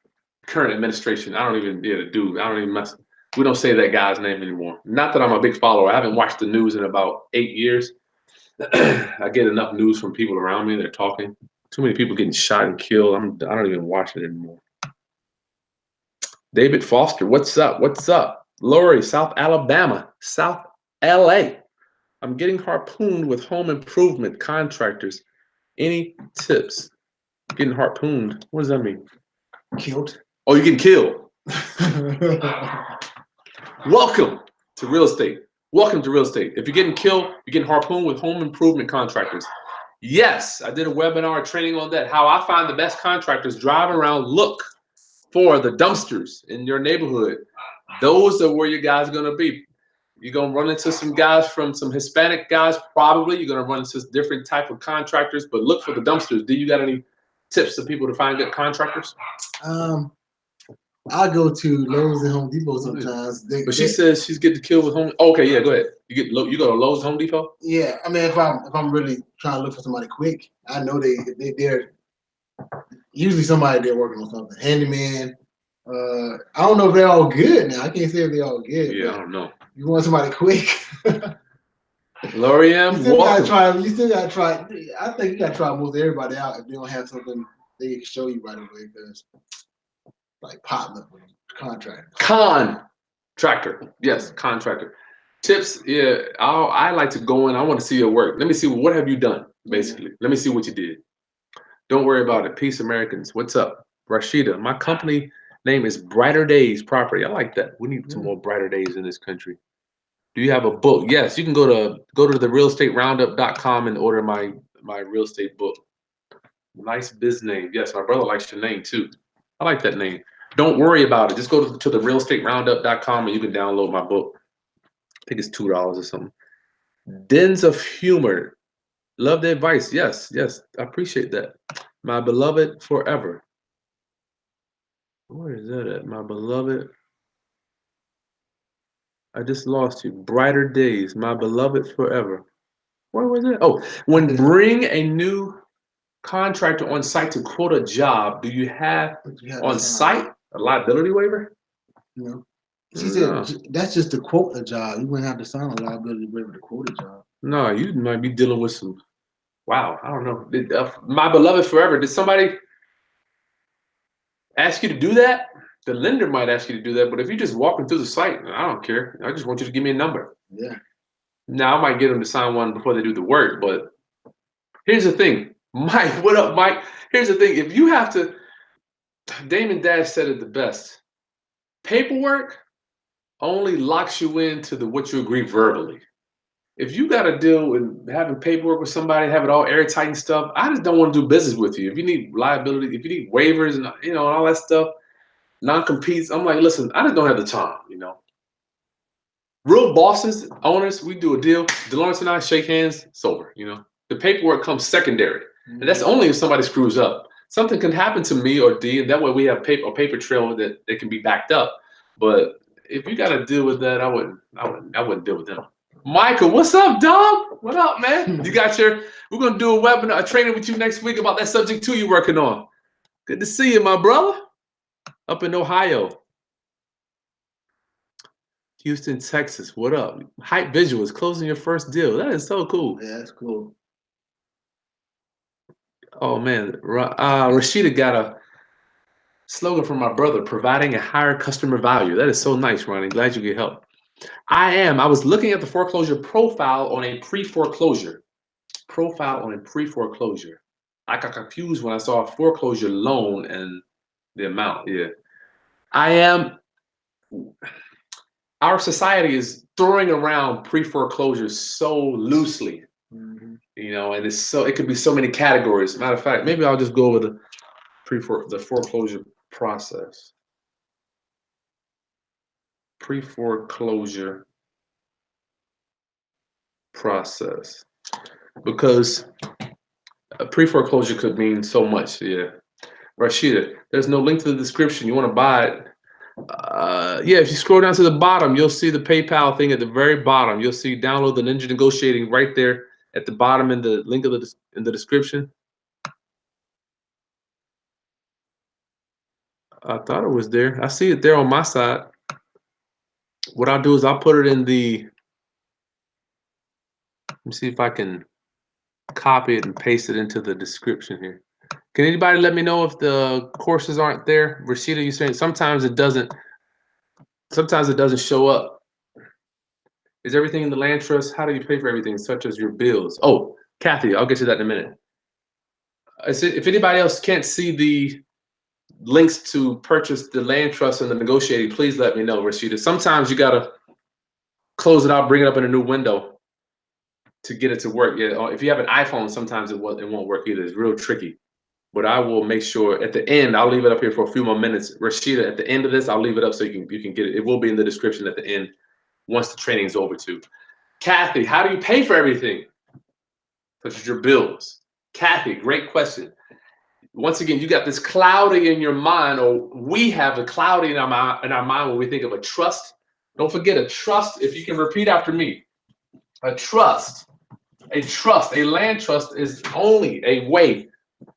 current administration. I don't even mess. We don't say that guy's name anymore. Not that I'm a big follower. I haven't watched the news in about 8 years. I get enough news from people around me. They're talking. Too many people getting shot and killed. I don't even watch it anymore. David Foster, what's up? What's up? Lori, South Alabama, South LA. I'm getting harpooned with home improvement contractors. Any tips? Getting harpooned. What does that mean? Killed. Oh, you're getting killed. Welcome to real estate. Welcome to real estate. If you're getting killed, you're getting harpooned with home improvement contractors. Yes, I did a webinar training on that. How I find the best contractors. Drive around, look for the dumpsters in your neighborhood. Those are where you guys are going to be. You're going to run into some guys from some Hispanic guys, probably. You're going to run into different type of contractors, but look for the dumpsters. Do you got any tips to people to find good contractors? I go to Lowe's and Home Depot sometimes. But she says she's getting killed with home. Oh, okay, yeah, go ahead. You go to Lowe's, Home Depot. Yeah, I mean, if I'm really trying to look for somebody quick, I know they're usually somebody they're working on something. Handyman. I don't know if they're all good now. I can't say if they're all good. Yeah, I don't know. You want somebody quick? L'Oreal, you still gotta try. You still gotta try. I think you gotta try most everybody out if they don't have something they can show you right away. Because like partner with contractor. Contractor, yes, contractor. Tips, yeah. I like to go in. I want to see your work. Let me see what have you done. Basically, let me see what you did. Don't worry about it. Peace, Americans. What's up, Rashida? My company name is Brighter Days Property. I like that. We need some more brighter days in this country. Do you have a book? Yes, you can go to the realestateroundup.com and order my real estate book. Nice biz name. Yes, my brother likes your name too. I like that name. Don't worry about it. Just go to the realestateroundup.com and you can download my book. I think it's $2 or something. Dens of Humor. Love the advice. Yes, yes. I appreciate that. My beloved forever. Where is that at? My beloved. I just lost you. Brighter days. My beloved forever. Where was it? Oh, when bring a new contractor on site to quote a job, do you have on site a liability waiver? No. She said that's just to quote a job. You wouldn't have to sign a liability waiver to quote a job. No, you might be dealing with some. Wow, I don't know. My beloved forever. Did somebody ask you to do that? The lender might ask you to do that, but if you're just walking through the site, I don't care. I just want you to give me a number. Yeah. Now I might get them to sign one before they do the work, but here's the thing, Mike. What up, Mike? Here's the thing. If you have to, Damon Dash said it the best. Paperwork only locks you into what you agree verbally. If you got to deal with having paperwork with somebody, have it all airtight and stuff, I just don't want to do business with you. If you need liability, if you need waivers and and all that stuff, non-competes, I'm like, listen, I just don't have the time. Real bosses, owners, we do a deal. Delawrence and I shake hands, it's over. The paperwork comes secondary, and that's only if somebody screws up. Something can happen to me or D, and that way we have a paper trail that can be backed up. But if you got to deal with that, I wouldn't deal with them. Michael, what's up, dog? What up, man? We're gonna do a webinar, a training with you next week about that subject too you're working on. Good to see you, my brother. Up in Ohio. Houston, Texas. What up? Hype Visuals closing your first deal. That is so cool. Yeah, that's cool. Oh man, Rashida got a slogan from my brother, providing a higher customer value. That is so nice, Ronnie. Glad you could help. I was looking at the foreclosure profile on a pre-foreclosure. I got confused when I saw a foreclosure loan and the amount. Yeah. Our society is throwing around pre-foreclosures so loosely. And it could be so many categories. Matter of fact, maybe I'll just go over the foreclosure process. Pre-foreclosure process, because a pre-foreclosure could mean so much. Yeah, Rashida, there's no link to the description. You want to buy it? Yeah, if you scroll down to the bottom, you'll see the PayPal thing at the very bottom. You'll see download the Ninja Negotiating right there at the bottom in the link in the description. I thought it was there. I see it there on my side. What I'll do is I'll put it in the. Let me see if I can copy it and paste it into the description here. Can anybody let me know if the courses aren't there? Rashida, you saying sometimes it doesn't. Sometimes it doesn't show up. Is everything in the land trust? How do you pay for everything, such as your bills? Oh, Kathy, I'll get to that in a minute. If anybody else can't see the links to purchase the land trust and the negotiating, please let me know, Rashida. Sometimes you gotta close it out, bring it up in a new window to get it to work. Yeah, if you have an iPhone, sometimes it won't work either. It's real tricky. But I will make sure at the end, I'll leave it up here for a few more minutes. Rashida, at the end of this, I'll leave it up so you can get it. It will be in the description at the end once the training is over too. Kathy, how do you pay for everything? Such as your bills. Kathy, great question. Once again, you got this cloudy in your mind, or we have a cloudy in our mind when we think of a trust. Don't forget a trust, if you can repeat after me. A trust, a land trust is only a way.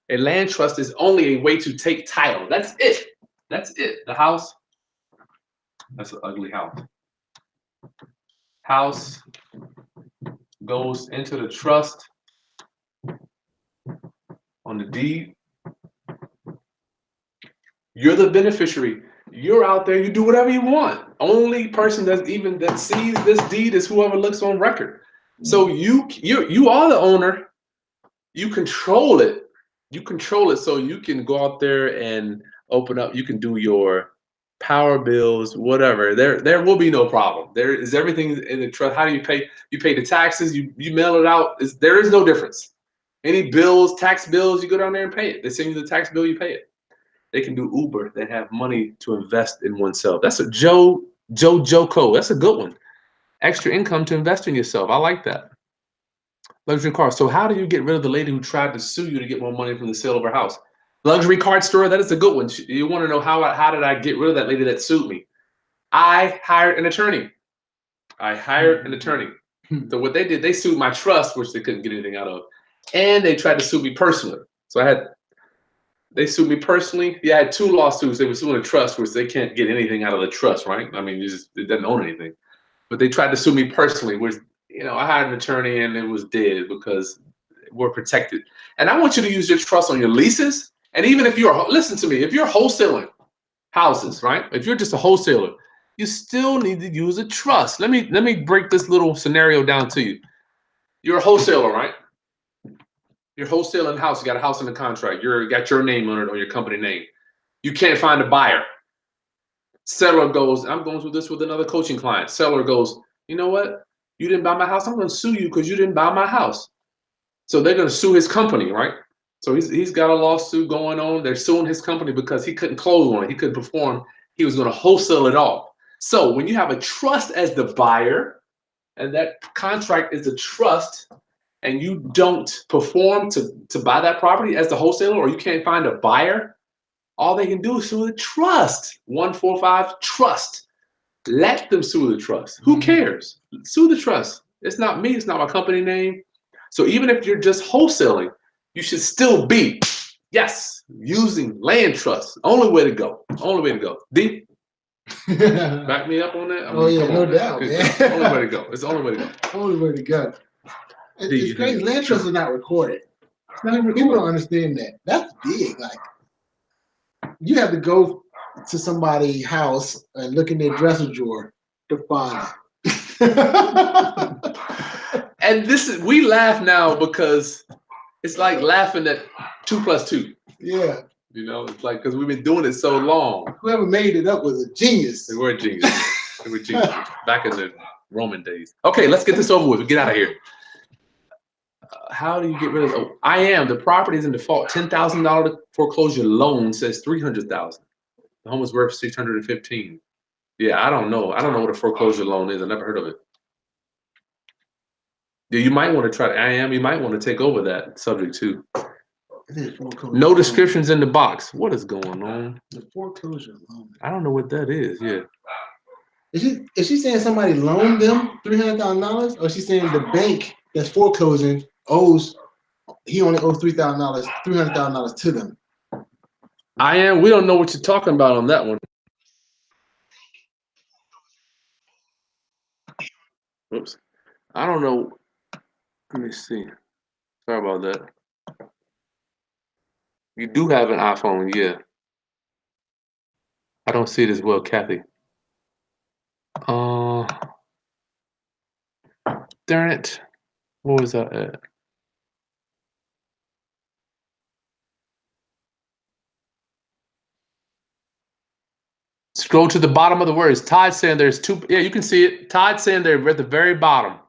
A land trust is only a way to take title. That's it. That's it. The house, that's an ugly house. House goes into the trust on the deed. You're the beneficiary. You're out there. You do whatever you want. Only person that sees this deed is whoever looks on record. So you are the owner. You control it. You control it, so you can go out there and open up. You can do your power bills, whatever. There will be no problem. There is everything in the trust. How do you pay? You pay the taxes. You mail it out. There is no difference. Any bills, tax bills, you go down there and pay it. They send you the tax bill, you pay it. They can do Uber. They have money to invest in oneself. That's a Joko. That's a good one. Extra income to invest in yourself. I like that. Luxury car. So how do you get rid of the lady who tried to sue you to get more money from the sale of her house? Luxury card store. That is a good one. You want to know how did I get rid of that lady that sued me? I hired an attorney. So what they did, they sued my trust, which they couldn't get anything out of, and they tried to sue me personally. So they sued me personally. Yeah, I had 2 lawsuits. They were suing a trust, which they can't get anything out of the trust, right? I mean, it doesn't own anything. But they tried to sue me personally, which, I hired an attorney and it was dead because we're protected. And I want you to use your trust on your leases. And even if listen to me, if you're wholesaling houses, right? If you're just a wholesaler, you still need to use a trust. Let me break this little scenario down to you. You're a wholesaler, right? You're wholesaling a house. You got a house in the contract. You got your name on it, or your company name. You can't find a buyer. Seller goes, I'm going through this with another coaching client. Seller goes, you know what? You didn't buy my house. I'm going to sue you because you didn't buy my house. So they're going to sue his company, right? So he's got a lawsuit going on. They're suing his company because he couldn't close on it. He couldn't perform. He was going to wholesale it off. So when you have a trust as the buyer, and that contract is a trust, and you don't perform to buy that property as the wholesaler, or you can't find a buyer, all they can do is sue the trust. 145 trust. Let them sue the trust. Who cares? Sue the trust. It's not me. It's not my company name. So even if you're just wholesaling, you should still be, yes, using land trust. Only way to go. Only way to go. D, back me up on that. No doubt, man. It's the only way to go. It's the only way to go. Only way to go. It's crazy. Land trusts are not recorded. People don't understand that. That's big. Like, you have to go to somebody's house and look in their dresser drawer to find it. And we laugh now because it's like laughing at 2 + 2. Yeah. It's like, because we've been doing it so long. Whoever made it up was a genius. They were a genius. They were genius back in the Roman days. Okay, let's get this over with. Get out of here. How do you get rid of it? The property is in default. $10,000 foreclosure loan says $300,000. The home is worth $615,000. Yeah, I don't know. I don't know what a foreclosure loan is. I never heard of it. Yeah, you might want to try. You might want to take over that subject too. No descriptions in the box. What is going on? The foreclosure loan. I don't know what that is. Yeah. Is she saying somebody loaned them $300,000, or is she saying the bank that's foreclosing he only owes $300,000 to them? We don't know what you're talking about on that one. Oops. I don't know. Let me see. Sorry about that. You do have an iPhone, yeah. I don't see it as well, Kathy. Darn it. What was that at? Scroll to the bottom of the words. Todd saying there's two. Yeah, you can see it. Todd saying they're at the very bottom.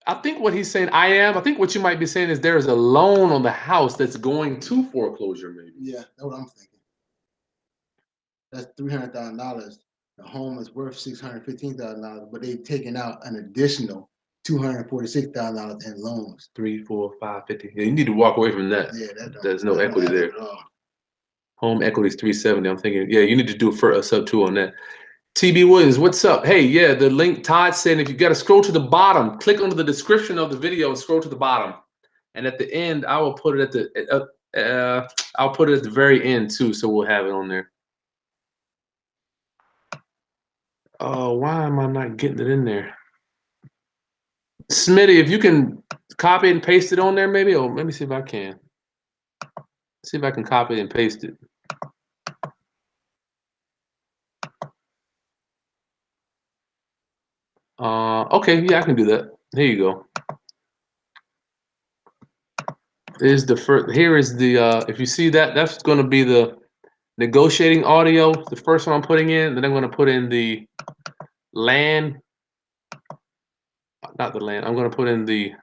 I think what he's saying, I think what you might be saying is there is a loan on the house that's going to foreclosure, maybe. Yeah, that's what I'm thinking. That's $300,000. The home is worth $615,000, but they've taken out an additional $246,000 in loans. 3, 4, 5, 50. Yeah, you need to walk away from that. Yeah, There's no equity there. Home equity is 370. I'm thinking, yeah, you need to do a sub 2 on that. TB Williams, what's up? Hey, yeah, the link Todd said, if you got to scroll to the bottom, click under the description of the video and scroll to the bottom. And at the end, I will put it at the I'll put it at the very end too, so we'll have it on there. Oh, why am I not getting it in there? Smitty, if you can copy and paste it on there, maybe. Or let me see if I can. See if I can copy and paste it. Okay, yeah, I can do that. Here you go. Is the first? Here is the. If you see that, that's going to be the negotiating audio. The first one I'm putting in. Then I'm going to put in the land. Not the land. I'm going to put in the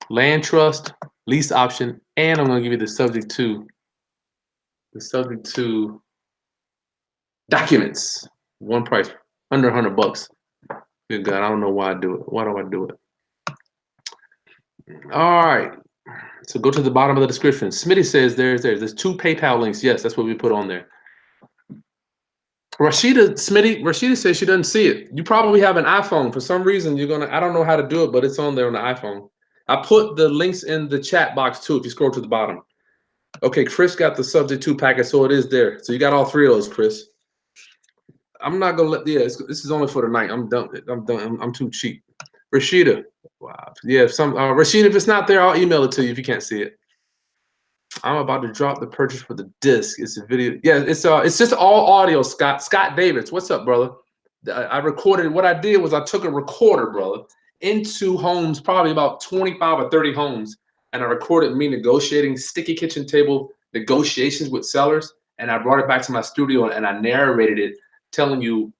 land trust, lease option, and I'm going to give you the subject to. The subject to documents. One price, under $100. Good God, I don't know why I do it. Why do I do it? All right. So go to the bottom of the description. Smitty says there's 2 PayPal links. Yes, that's what we put on there. Rashida says she doesn't see it. You probably have an iPhone. For some reason, I don't know how to do it, but it's on there on the iPhone. I put the links in the chat box too if you scroll to the bottom. Okay, Chris got the subject 2 packet, so it is there. So you got all 3 of those, Chris. I'm not gonna let. Yeah, this is only for tonight. I'm done. I'm too cheap. Rashida, wow. Yeah, Rashida, if it's not there, I'll email it to you if you can't see it. I'm about to drop the purchase for the disc. It's a video. Yeah, it's just all audio. Scott Davis, what's up, brother? I recorded. What I did was I took a recorder, brother, into homes, probably about 25 or 30 homes, and I recorded me negotiating sticky kitchen table negotiations with sellers, and I brought it back to my studio and I narrated it, telling you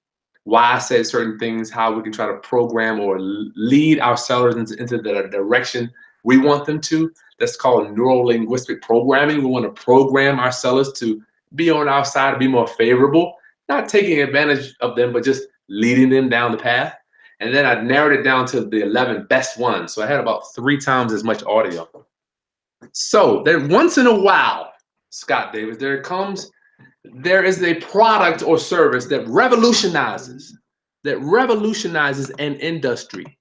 why I said certain things, how we can try to program or lead our sellers into the direction we want them to. That's called neuro-linguistic programming. We want to program our sellers to be on our side, be more favorable, not taking advantage of them, but just leading them down the path. And then I narrowed it down to the 11 best ones. So I had about 3 times as much audio. So there, once in a while, Scott Davis, there is a product or service that revolutionizes an industry.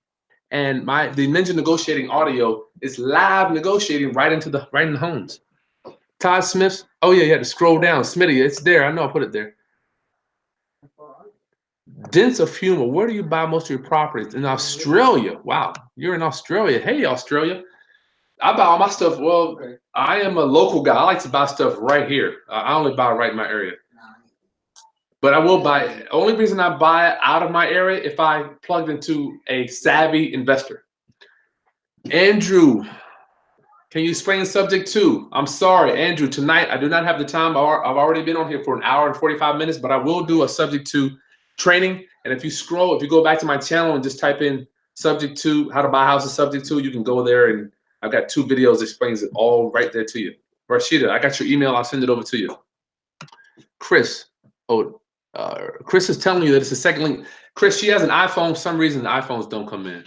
And the Ninja Negotiating Audio is live negotiating right in the homes. Todd Smith, oh yeah, you had to scroll down. Smitty, it's there. I know I put it there. Dents of Humor, where do you buy most of your properties? In Australia. Wow, you're in Australia. Hey, Australia. I buy all my stuff. Well, okay. I am a local guy. I like to buy stuff right here. I only buy right in my area. But I will buy. Only reason I buy it out of my area if I plugged into a savvy investor. Andrew, can you explain subject 2? I'm sorry, Andrew. Tonight I do not have the time. I've already been on here for 1 hour and 45 minutes, but I will do a subject 2 training. And if you go back to my channel and just type in subject 2, how to buy houses subject 2, you can go there and I've got 2 videos that explains it all right there to you. Rashida, I got your email. I'll send it over to you. Chris, Chris is telling you that it's the second link. Chris, she has an iPhone. For some reason, the iPhones don't come in.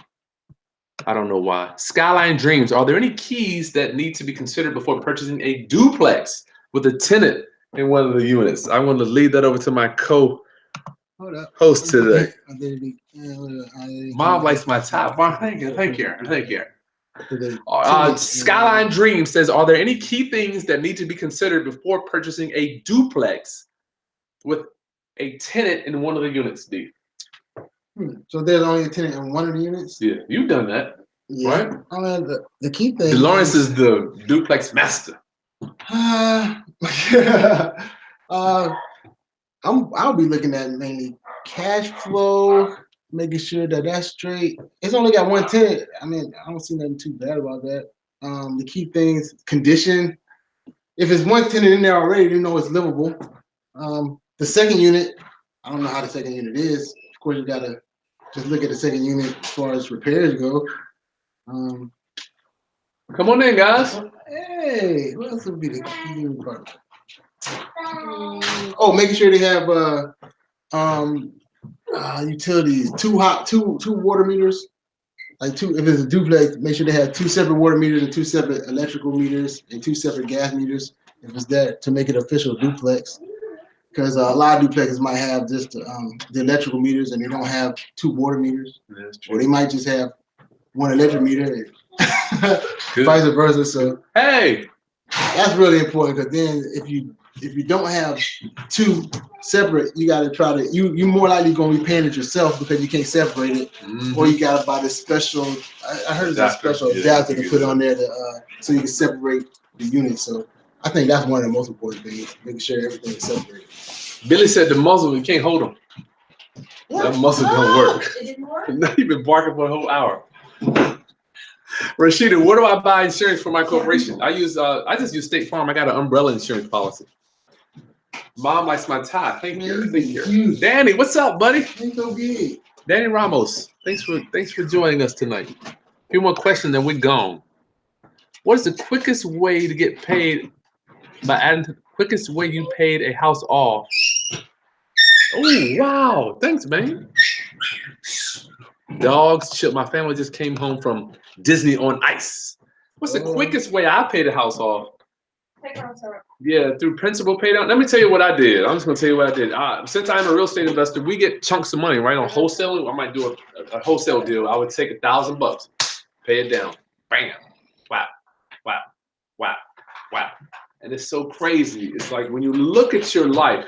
I don't know why. Skyline Dreams. Are there any keys that need to be considered before purchasing a duplex with a tenant in one of the units? I want to lead that over to my co-host today. Mom likes my top. Thank you. Skyline Dreams says, are there any key things that need to be considered before purchasing a duplex with a tenant in one of the units, D. So there's only a tenant in one of the units? Yeah, you've done that, right? I mean, the key thing Delawrence is the duplex master. I'll be looking at mainly cash flow, making sure that that's straight. It's only got one tenant. I mean, I don't see nothing too bad about that. The key things, condition. If it's one tenant in there already, you know it's livable. The second unit, I don't know how the second unit is. Of course, you gotta just look at the second unit as far as repairs go. Come on in, guys. Hey, what else would be the key part? Oh, making sure they have utilities, two water meters. Like if it's a duplex, make sure they have 2 separate water meters and 2 separate electrical meters and 2 separate gas meters. If it's that, to make it official duplex, because a lot of duplexes might have just the electrical meters and they don't have 2 water meters, or they might just have 1 electric meter, vice versa. So hey, that's really important, because then if you don't have 2 separate, you got to try to you more likely going to be paying it yourself because you can't separate it, or you got to buy this special. I heard there's a special adapter to put on there so you can separate the units. So I think that's one of the most important things, making sure everything is separated. Billy said the muzzle, you can't hold him. That muzzle don't work. It didn't work. Not even barking for a whole hour. Rashida, where do I buy insurance for my corporation? I just use State Farm. I got an umbrella insurance policy. Mom likes my tie. Thank you. Thank you. Danny, what's up, buddy? Ain't so big. Danny Ramos, thanks for joining us tonight. A few more questions, then we're gone. What is the quickest way to get paid by adding the quickest way you paid a house off? Oh, wow. Thanks, man. Dogs, chill. My family just came home from Disney on Ice. What's the quickest way I paid a house off? Yeah, through principal pay down. Let me tell you what I did. I'm just gonna tell you what I did. Since I'm a real estate investor, we get chunks of money, right? On wholesale, I might do a wholesale deal. I would take $1,000, pay it down. Bam. Wow. Wow. Wow. Wow. And it's so crazy. It's like when you look at your life,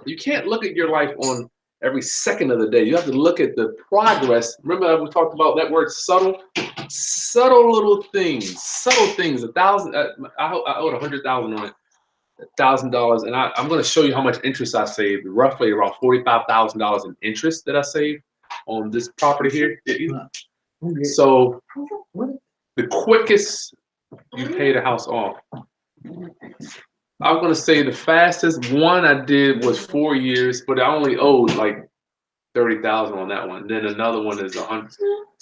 you can't look at your life on every second of the day. You have to look at the progress. Remember we talked about that word subtle? Subtle little things. Subtle things. I owed $100,000 on it. $1,000, and I'm going to show you how much interest I saved. Roughly around $45,000 in interest that I saved on this property here. So the quickest you paid a house off. I'm going to say the fastest one I did was 4 years, but I only owed like $30,000 on that one. Then another one is 100.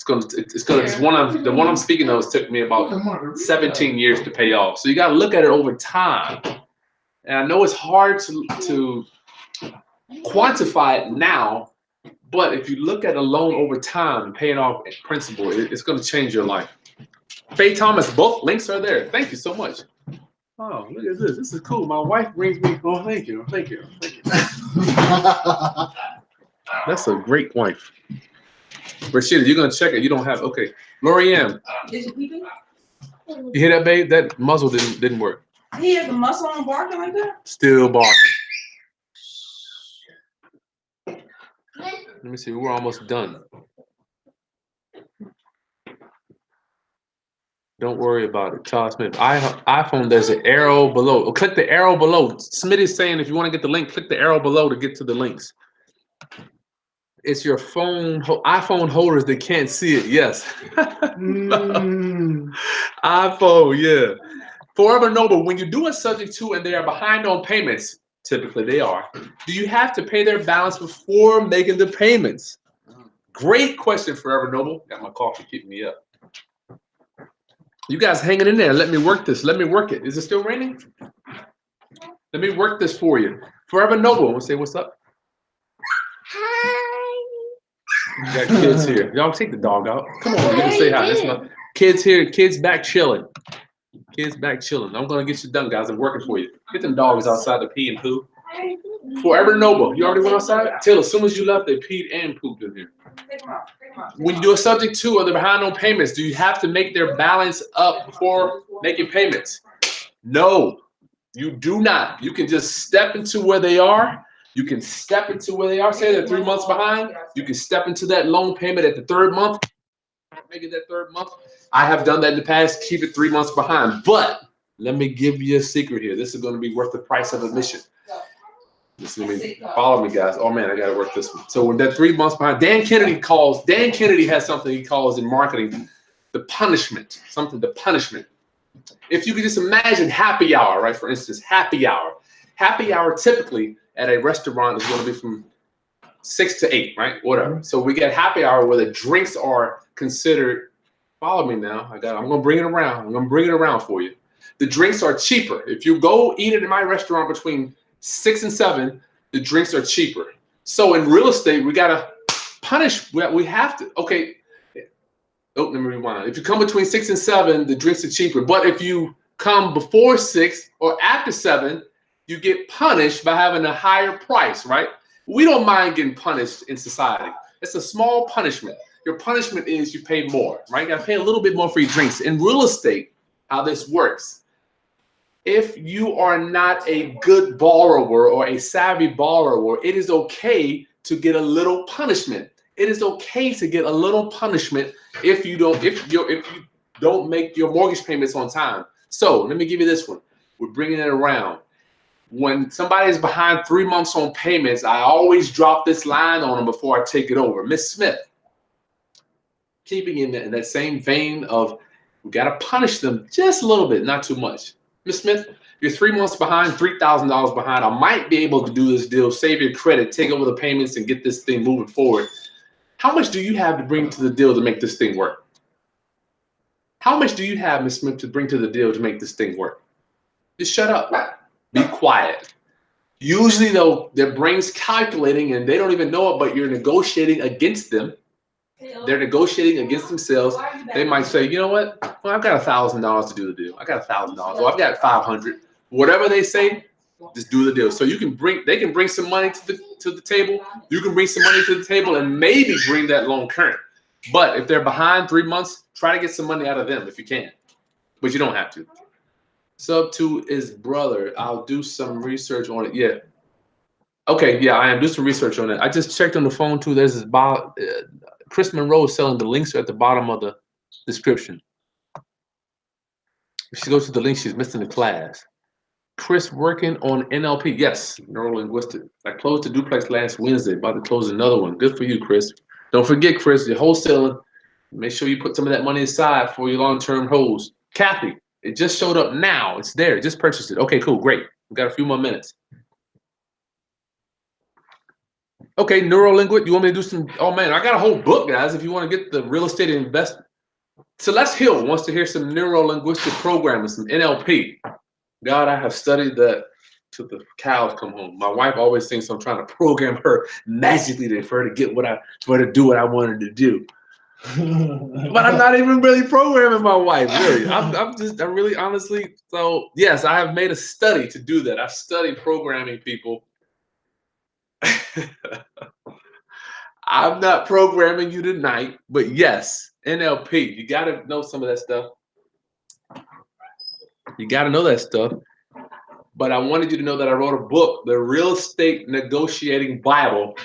The one I'm speaking of took me about 17 years to pay off. So you got to look at it over time. And I know it's hard to quantify it now, but if you look at a loan over time, paying off principal, it's going to change your life. Faye Thomas, both links are there. Thank you so much. Oh, look at this. This is cool. My wife brings me. Oh, thank you. Thank you. Thank you. That's a great wife. Rashida, you're going to check it. You don't have. Okay. Lorianne. You hear that, babe? That muzzle didn't work. He has a muscle on barking like that? Still barking. Let me see. We're almost done. Don't worry about it. Charles Smith. iPhone, there's an arrow below. Click the arrow below. Smith is saying if you want to get the link, click the arrow below to get to the links. It's your iPhone holders that can't see it. Yes. iPhone, yeah. Forever Noble, when you do a subject to and they are behind on payments, typically they are, do you have to pay their balance before making the payments? Great question, Forever Noble. Got my coffee keeping me up. You guys hanging in there. Let me work this. Let me work it. Is it still raining? Let me work this for you. Forever Noble, we'll say what's up. Hi. You got kids here. Y'all take the dog out. Come on, you can say hi. That's my kids here. Kids back chilling. Kids back chilling. I'm gonna get you done, guys. I'm working for you. Get them dogs outside to pee and poo. Forever Noble. You already went outside? Till as soon as you left, they peed and pooped in here. When you do a subject to or they're behind on payments, do you have to make their balance up before making payments? No, you do not. You can just step into where they are You can step into where they are. Say they're 3 months behind. You can step into that loan payment at the 3rd month. Make it that 3rd month. I have done that in the past. Keep it 3 months behind. But let me give you a secret here. This is going to be worth the price of admission. Follow me, guys. Oh man, I gotta work this one. So when that 3 months behind, Dan Kennedy has something he calls in marketing the punishment. The punishment. If you could just imagine happy hour, right? For instance, happy hour. Happy hour typically at a restaurant is going to be from 6 to 8, right? Whatever. So we get happy hour where the drinks are considered. Follow me now. I'm gonna bring it around. I'm gonna bring it around for you. The drinks are cheaper. If you go eat it in my restaurant between 6 and 7, the drinks are cheaper. So in real estate, we gotta punish. We have to. Okay. Oh, let me rewind. If you come between 6 and 7, the drinks are cheaper. But if you come before 6 or after 7, you get punished by having a higher price, right? We don't mind getting punished in society. It's a small punishment. Your punishment is you pay more, right? You gotta pay a little bit more for your drinks. In real estate, how this works, if you are not a good borrower or a savvy borrower, it is okay to get a little punishment. It is okay to get a little punishment if you don't make your mortgage payments on time. So let me give you this one. We're bringing it around. When somebody is behind 3 months on payments, I always drop this line on them before I take it over. Miss Smith, keeping in that same vein of we got to punish them just a little bit, not too much. Miss Smith, you're 3 months behind, $3,000 behind. I might be able to do this deal, save your credit, take over the payments, and get this thing moving forward. How much do you have to bring to the deal to make this thing work? How much do you have, Miss Smith, to bring to the deal to make this thing work? Just shut up. Be quiet. Usually, though, their brain's calculating and they don't even know it, but you're negotiating against them. They're negotiating against themselves. They might say, you know what? Well, I've got $1,000 to do the deal. I got $1,000. Well, I've got 500. Whatever they say, just do the deal. So they can bring some money to the table. You can bring some money to the table and maybe bring that loan current. But if they're behind 3 months, try to get some money out of them if you can. But you don't have to. Sub 2 is brother. I'll do some research on it. Yeah. Okay, yeah, I am. Do some research on it. I just checked on the phone too. There's this Chris Monroe is selling the links at the bottom of the description. If she goes to the link, she's missing the class. Chris working on NLP. Yes, neuro-linguistic. I closed the duplex last Wednesday. About to close another one. Good for you, Chris. Don't forget, Chris, you're wholesaling. Make sure you put some of that money aside for your long-term holds. Kathy, it just showed up now. It's there. Just purchased it. Okay, cool. Great. We've got a few more minutes. Okay, neuro-linguistic. You want me to do some? Oh, man, I got a whole book, guys, if you want to get the real estate investment. Celeste Hill wants to hear some neuro-linguistic programming, some NLP. God, I have studied that till the cows come home. My wife always thinks I'm trying to program her magically for her to get for her to do what I wanted to do. But I'm not even really programming my wife, really. I'm really honestly. So yes, I have made a study to do that. I've studied programming people. I'm not programming you tonight, but yes, NLP. You got to know some of that stuff. You got to know that stuff. But I wanted you to know that I wrote a book, The Real Estate Negotiating Bible.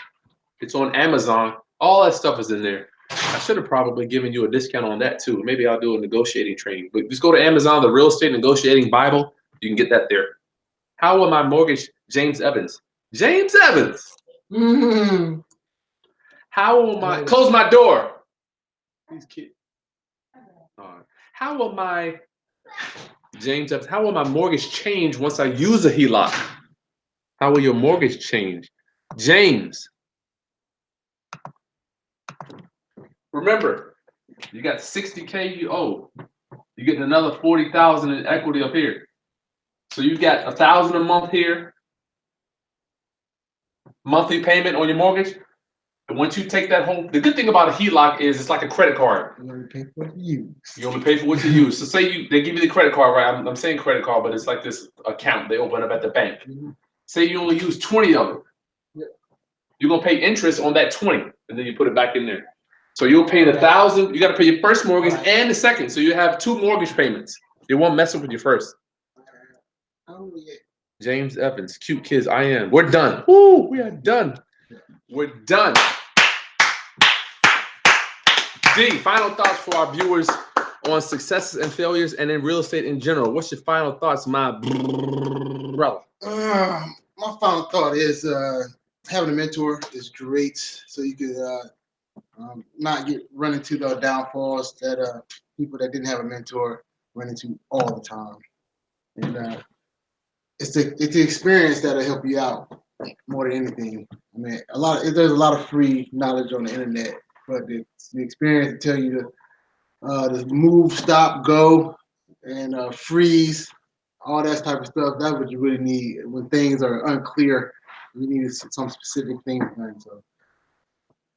It's on Amazon. All that stuff is in there. I should have probably given you a discount on that too. Maybe I'll do a negotiating training. But just go to Amazon, The Real Estate Negotiating Bible. You can get that there. How will my mortgage, James Evans? James Evans. Mm-hmm. How will my close my door? These kids. How will my James Evans? How will my mortgage change once I use a HELOC? How will your mortgage change, James? Remember, you got 60K you owe. You're getting another 40,000 in equity up here. So you got 1,000 a month here. Monthly payment on your mortgage. And once you take that home, the good thing about a HELOC is it's like a credit card. You only pay for what you use. You only pay for what you use. So say they give you the credit card, right? I'm saying credit card, but it's like this account they open up at the bank. Mm-hmm. Say you only use 20 of them. Yep. You're gonna pay interest on that 20, and then you put it back in there. So you'll pay 1,000. You got to pay your first mortgage and the second. So you have 2 mortgage payments. You won't mess up with your first. James Evans, cute kids. I am. We're done. Woo! We are done. We're done. D, final thoughts for our viewers on successes and failures and in real estate in general. What's your final thoughts, my brother? My final thought is having a mentor is great, so you can not run into the downfalls that people that didn't have a mentor run into all the time. And it's the experience that'll help you out more than anything. I mean, there's a lot of free knowledge on the internet, but it's the experience to tell you to move, stop, go, and freeze, all that type of stuff. That's what you really need when things are unclear. You need some specific things done. So,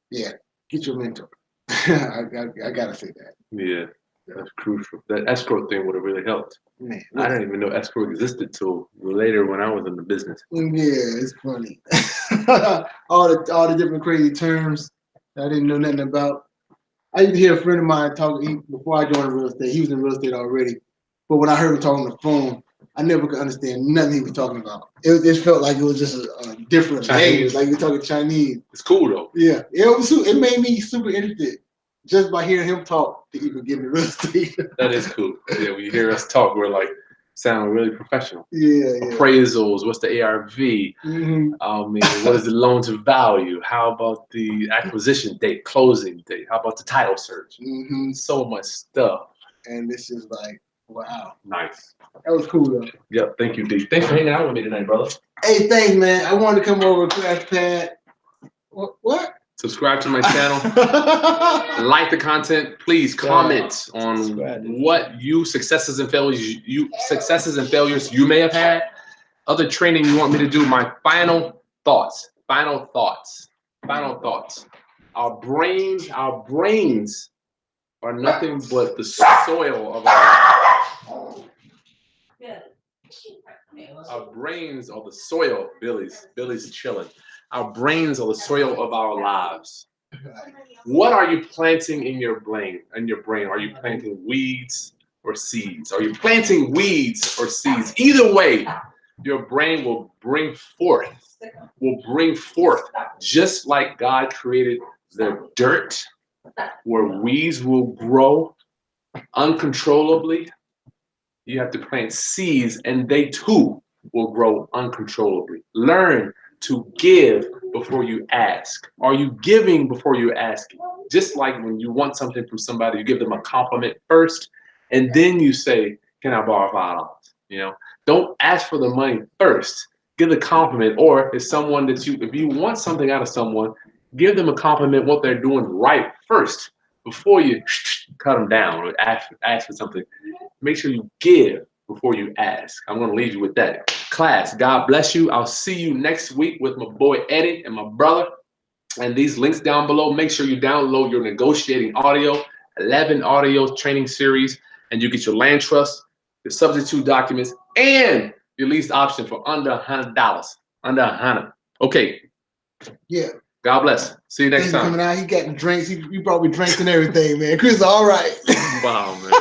yeah, get your mentor. I gotta say that. Yeah, that's crucial. That escrow thing would have really helped. Man, I didn't even know escrow existed till later when I was in the business. yeah, it's funny. all the different crazy terms I didn't know nothing about. I used to hear a friend of mine talking before I joined real estate. He was in real estate already, but when I heard him talking on the phone, I never could understand nothing he was talking about. It felt like it was just a different language, like he was talking Chinese. It's cool though. Yeah, it made me super interested just by hearing him talk to even get into real estate. That is cool. Yeah, when you hear us talk, we're like sound really professional. Yeah. Appraisals, what's the ARV? Mm-hmm. I mean, what is the loan to value? How about the acquisition date, closing date? How about the title search? Mm-hmm. So much stuff. And it's just like, wow. Nice. That was cool though. Yep, thank you, D. Thanks for hanging out with me tonight, brother. Hey, thanks, man. I wanted to come over to Crash Pad. What? Subscribe to my channel. Like the content. Please comment on what successes and failures you may have had. Other training you want me to do. My final thoughts. Our brains are nothing but the soil of our brains are the soil. Billy's chilling. Our brains are the soil of our lives. What are you planting in your brain? Are you planting weeds or seeds? Are you planting weeds or seeds? Either way, your brain will bring forth, just like God created the dirt where weeds will grow uncontrollably. You have to plant seeds and they too will grow uncontrollably. Learn to give before you ask. Are you giving before you ask? Just like when you want something from somebody, you give them a compliment first, and then you say, "Can I borrow $5?" You know, don't ask for the money first. Give the compliment. Or if you want something out of someone, give them a compliment what they're doing right first before you cut them down or ask for something. Make sure you give before you ask. I'm going to leave you with that. Class, God bless you. I'll see you next week with my boy Eddie and my brother. And these links down below, make sure you download your negotiating audio, 11 audio training series, and you get your land trust, your substitute documents, and your lease option for under $100. Under $100. Okay. Yeah. God bless. See you next time. Coming out, he got drinks. He brought me drinks and everything, man. Chris, all right. Wow, man.